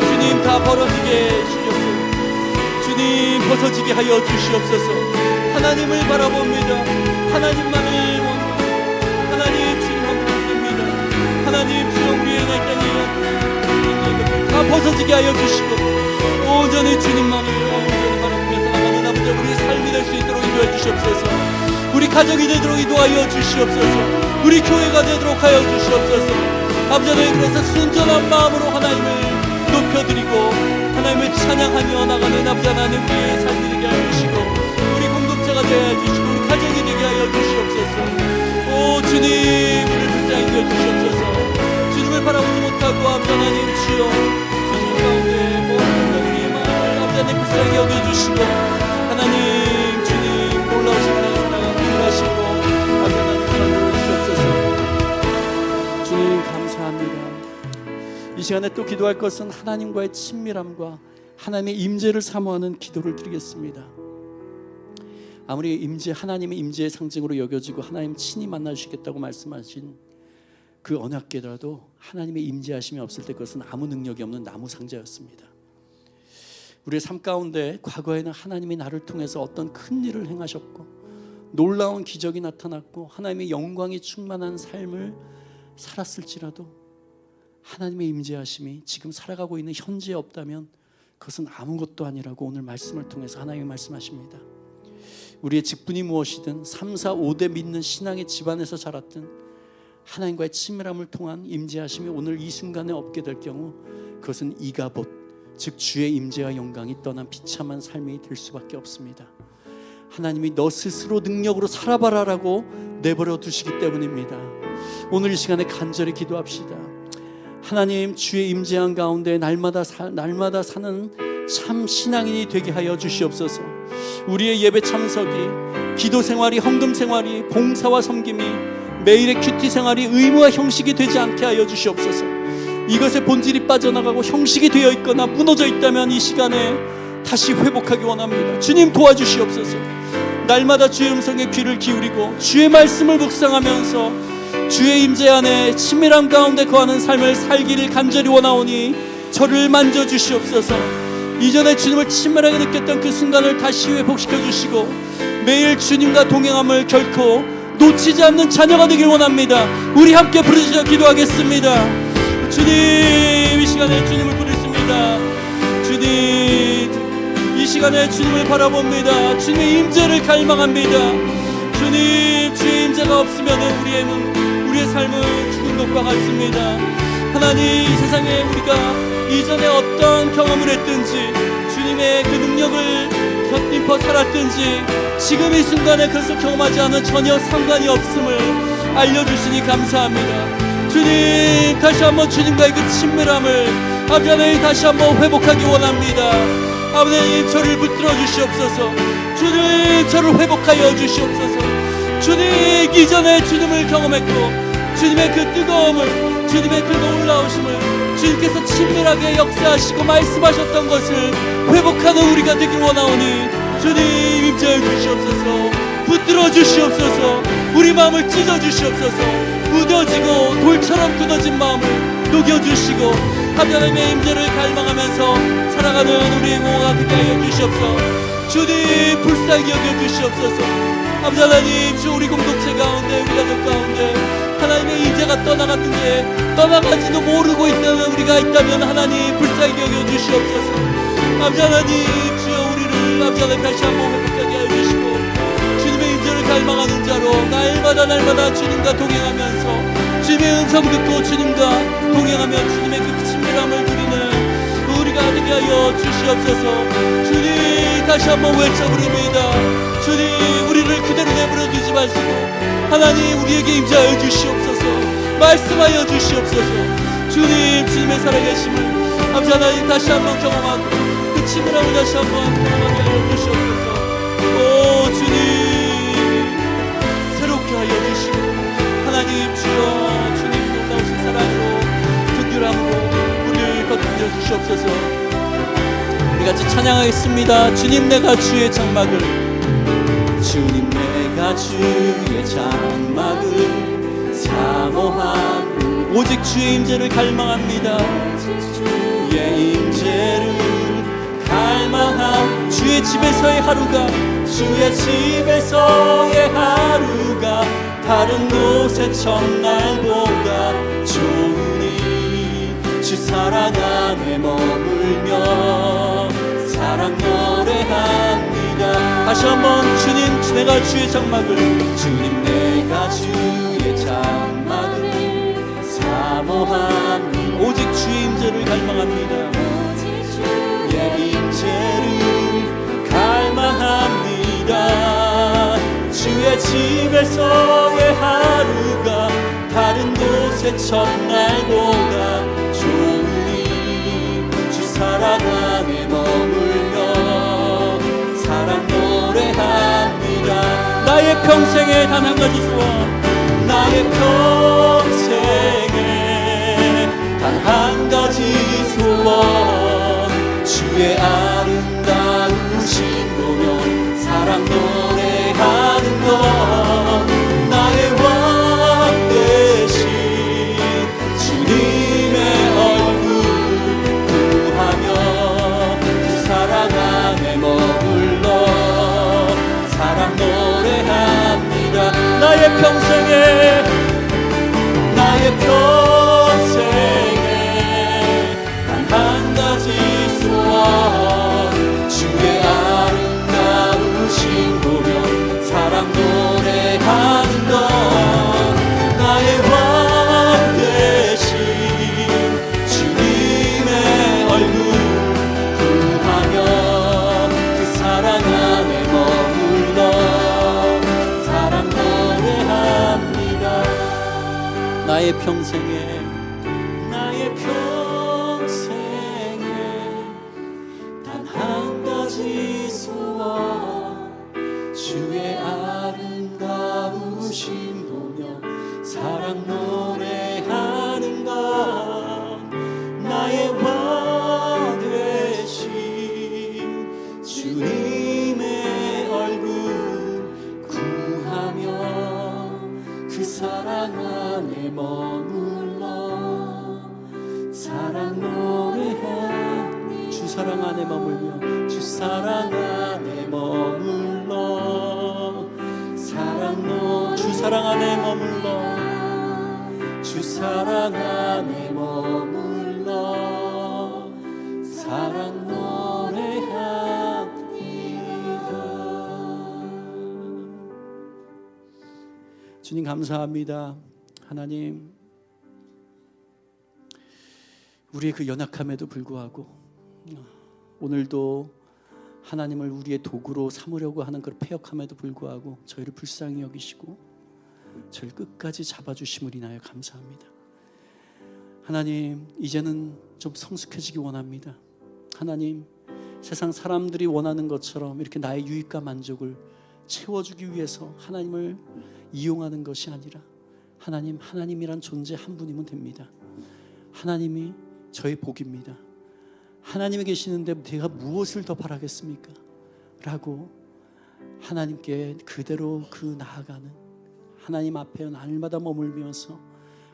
주님 다 벌어지게 시켰소서. 주님 벗어지게 하여 주시옵소서. 하나님을 바라봅니다. 하나님만을 원합니다. 하나님 주님만 부릅니다. 하나님 주여 우리의 이 땅에 다 벗어지게 하여 주시고 온전히 주님만을 온전히 바라보면서 나가는 아버지 우리의 삶이 될 수 있도록 인도해 주시옵소서. 우리 가정이 되도록 인도하여 주시옵소서. 우리 교회가 되도록 하여 주시옵소서. 아버지 하나님 그래서 순전한 마음으로 하나님을 높여드리고 하나님을 찬양하며 나가는 아버지 하나님 우리의 삶이 되게 하여 주시고 우리 공동체가 되게 하여 주시고 우리 가정이 되게 하여 주시옵소서. 주님 우리를 불쌍히 여겨 주시옵소서. 주님을 바라보지 못하고 아버지 하나님 주여 주님 가운데 모든 우리의 마음을 아버지 하나님 불쌍히 여겨주시고 하나님 주님 놀라우신 하나님 사랑을 인도하시고 아버지 하나님 사랑을 주시옵소서. 주님 감사합니다. 이 시간에 또 기도할 것은 하나님과의 친밀함과 하나님의 임재를 사모하는 기도를 드리겠습니다. 아무리 임재 하나님의 임재의 상징으로 여겨지고 하나님 친히 만나주시겠다고 말씀하신 그 언약궤라도 하나님의 임재하심이 없을 때 그것은 아무 능력이 없는 나무 상자였습니다. 우리의 삶 가운데 과거에는 하나님이 나를 통해서 어떤 큰 일을 행하셨고 놀라운 기적이 나타났고 하나님의 영광이 충만한 삶을 살았을지라도 하나님의 임재하심이 지금 살아가고 있는 현재에 없다면 그것은 아무것도 아니라고 오늘 말씀을 통해서 하나님이 말씀하십니다. 우리의 직분이 무엇이든 3, 4, 5대 믿는 신앙의 집안에서 자랐든 하나님과의 친밀함을 통한 임재하심이 오늘 이 순간에 없게 될 경우 그것은 이가봇 즉 주의 임재와 영광이 떠난 비참한 삶이 될 수밖에 없습니다. 하나님이 너 스스로 능력으로 살아봐라라고 내버려 두시기 때문입니다. 오늘 이 시간에 간절히 기도합시다. 하나님 주의 임재한 가운데 날마다 사는 참 신앙인이 되게 하여 주시옵소서. 우리의 예배 참석이 기도 생활이 헌금 생활이 봉사와 섬김이 매일의 큐티 생활이 의무와 형식이 되지 않게 하여 주시옵소서. 이것의 본질이 빠져나가고 형식이 되어 있거나 무너져 있다면 이 시간에 다시 회복하기 원합니다. 주님 도와주시옵소서. 날마다 주의 음성에 귀를 기울이고 주의 말씀을 묵상하면서 주의 임재 안에 친밀함 가운데 거하는 삶을 살기를 간절히 원하오니 저를 만져주시옵소서. 이전에 주님을 친밀하게 느꼈던 그 순간을 다시 회복시켜 주시고 매일 주님과 동행함을 결코 놓치지 않는 자녀가 되길 원합니다. 우리 함께 부르짖어 기도하겠습니다. 주님 이 시간에 주님을 부르십니다. 주님 이 시간에 주님을 바라봅니다. 주님의 임재를 갈망합니다. 주님 주의 임재가 없으면 우리의 삶은 죽은 것과 같습니다. 하나님 이 세상에 우리가 이전에 어떤 경험을 했든지 주님의 그 능력을 곁입어 살았든지 지금 이 순간에 그것을 경험하지 않은 전혀 상관이 없음을 알려주시니 감사합니다. 주님 다시 한번 주님과의 그 친밀함을 아버지 하나님 다시 한번 회복하기 원합니다. 아버지 하나님 저를 붙들어 주시옵소서. 주님 저를 회복하여 주시옵소서. 주님 이전에 주님을 경험했고 주님의 그 뜨거움을 주님의 그 놀라우심을 주님께서 친밀하게 역사하시고 말씀하셨던 것을 회복하는 우리가 되길 원하오니 주님 임재해 주시옵소서. 붙들어 주시옵소서. 우리 마음을 찢어 주시옵소서. 무뎌지고 돌처럼 굳어진 마음을 녹여주시고 하나님의 임재를 갈망하면서 살아가는 우리의 모아가 되게 하여 주시옵소서. 주님 불쌍히 여겨주시옵소서. 아버지 하나님, 주 우리 공동체 가운데, 우리 가족 가운데 하나님의 인재가 떠나가지도 모르고 있다면, 우리가 있다면 하나님 불쌍히 여겨주시옵소서. 아버지 하나님, 주여 우리를 아버지 하나님 다시 한번 회복하게 해주시고, 주님의 인재를 갈망하는 자로 날마다 주님과 동행하면서 주님의 음성 듣고 주님과 동행하며 주님의 그 친밀함을 누리는 우리가 되게 하여 주시옵소서. 주님 다시 한번 외쳐부릅니다. 주님 우리를 그대로 내버려 두지 마시고 하나님 우리에게 임재하여 주시옵소서. 말씀하여 주시옵소서. 주님의 살아계심을 아버지 하나님 다시 한번 경험하고 그 친밀함을 다시 한번 경험하게 하여 주시옵소서. 오 주님 새롭게 하여 주시고 하나님 주여 주님 놀라우신 사랑으로 긍휼함으로 우리를 거듭여 주시옵소서. 우리같이 찬양하겠습니다. 주님 내가 주의 장막을, 주님 내가 주의 장막을 사모함, 오직 주의 임재를 갈망합니다. 주의 임재를 갈망함. 주의 집에서의 하루가, 주의 집에서의 하루가 다른 곳의 첫날보다 좋으니 주 사랑 안에 머물며 사랑 노래합니다. 다시 한번 주님 내가 주의 장막을, 주님 내가 주의 장막을 사모합니다. 오직 주의 임재를 갈망합니다. 주의 임재를 갈망합니다. 주의 집에서의 하루가 다른 곳의 첫날보다 좋으니 주 사랑 안에 머물며 사랑 노래합니다. 나의 평생에 단 한 가지 소원, 나의 평생에 단 한 가지 소원, 주의 아름다우신 보며 사랑 노래하는 것, 나의 왕 되신 주님의 얼굴 구하며 그 사랑 안에 머물러 사랑 노래합니다. 나의 평생에 단 한 가지 소원, 주의 아름다우신 보며 사랑 노래하는 것, 나의 왕 되신 주님의 얼굴 구하며 그 사랑 안에 머물러 사랑 노래합니다. 나의 평생에 단 한 가지 소원, 주의 아름다우신 보며 사랑 노래하는 것, 나의 왕 되신 주님의 얼굴 구하며 그 사랑 안에 머물러 사랑 노래하니, 주 사랑 안에 머물며 주 사랑 안에 머물러 주 사랑 안에 머물러 주 사랑 안에 머물러 사랑 노래합니다. 주님 감사합니다. 하나님 우리의 그 연약함에도 불구하고 오늘도 하나님을 우리의 도구로 삼으려고 하는 그 패역함에도 불구하고 저희를 불쌍히 여기시고 저희를 끝까지 잡아주심을 인하여 감사합니다. 하나님 이제는 좀 성숙해지기 원합니다. 하나님 세상 사람들이 원하는 것처럼 이렇게 나의 유익과 만족을 채워주기 위해서 하나님을 이용하는 것이 아니라 하나님이란 존재 한 분이면 됩니다. 하나님이 저의 복입니다. 하나님이 계시는데 내가 무엇을 더 바라겠습니까? 라고 하나님께 그대로 나아가는 하나님 앞에 날마다 머물면서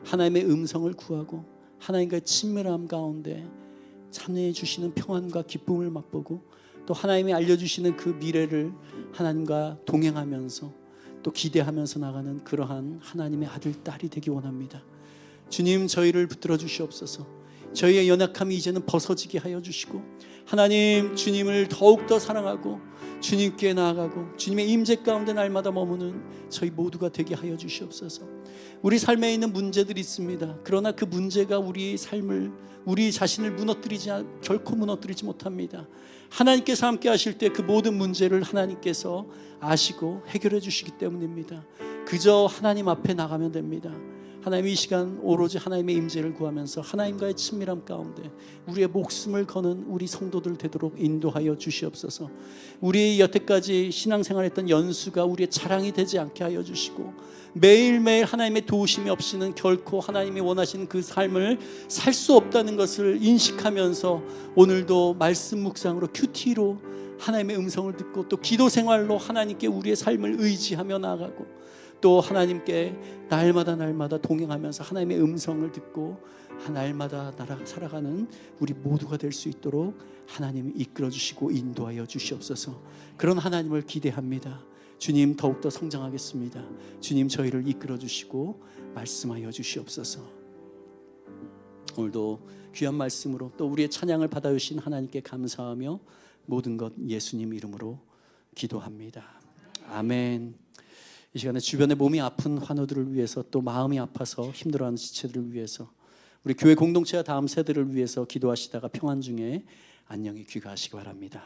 하나님의 음성을 구하고 하나님과의 친밀함 가운데 참여해 주시는 평안과 기쁨을 맛보고 또 하나님이 알려주시는 그 미래를 하나님과 동행하면서 또 기대하면서 나가는 그러한 하나님의 아들, 딸이 되기 원합니다. 주님, 저희를 붙들어 주시옵소서. 저희의 연약함이 이제는 벗어지게 하여 주시고, 하나님, 주님을 더욱더 사랑하고 주님께 나아가고 주님의 임재 가운데 날마다 머무는 저희 모두가 되게 하여 주시옵소서. 우리 삶에 있는 문제들이 있습니다. 그러나 그 문제가 우리 삶을, 우리 자신을 결코 무너뜨리지 못합니다. 하나님께서 함께 하실 때 그 모든 문제를 하나님께서 아시고 해결해 주시기 때문입니다. 그저 하나님 앞에 나가면 됩니다. 하나님, 이 시간 오로지 하나님의 임재를 구하면서 하나님과의 친밀함 가운데 우리의 목숨을 거는 우리 성도들 되도록 인도하여 주시옵소서. 우리 여태까지 신앙생활했던 연수가 우리의 자랑이 되지 않게 하여 주시고, 매일매일 하나님의 도우심이 없이는 결코 하나님이 원하시는 그 삶을 살 수 없다는 것을 인식하면서 오늘도 말씀 묵상으로 큐티로 하나님의 음성을 듣고 또 기도 생활로 하나님께 우리의 삶을 의지하며 나아가고, 또 하나님께 날마다 동행하면서 하나님의 음성을 듣고 날마다 살아가는 우리 모두가 될 수 있도록 하나님이 이끌어 주시고 인도하여 주시옵소서. 그런 하나님을 기대합니다. 주님, 더욱더 성장하겠습니다. 주님, 저희를 이끌어 주시고 말씀하여 주시옵소서. 오늘도 귀한 말씀으로 또 우리의 찬양을 받아주신 하나님께 감사하며 모든 것 예수님 이름으로 기도합니다. 아멘. 이 시간에 주변에 몸이 아픈 환우들을 위해서, 또 마음이 아파서 힘들어하는 지체들을 위해서, 우리 교회 공동체와 다음 세대를 위해서 기도하시다가 평안 중에 안녕히 귀가하시기 바랍니다.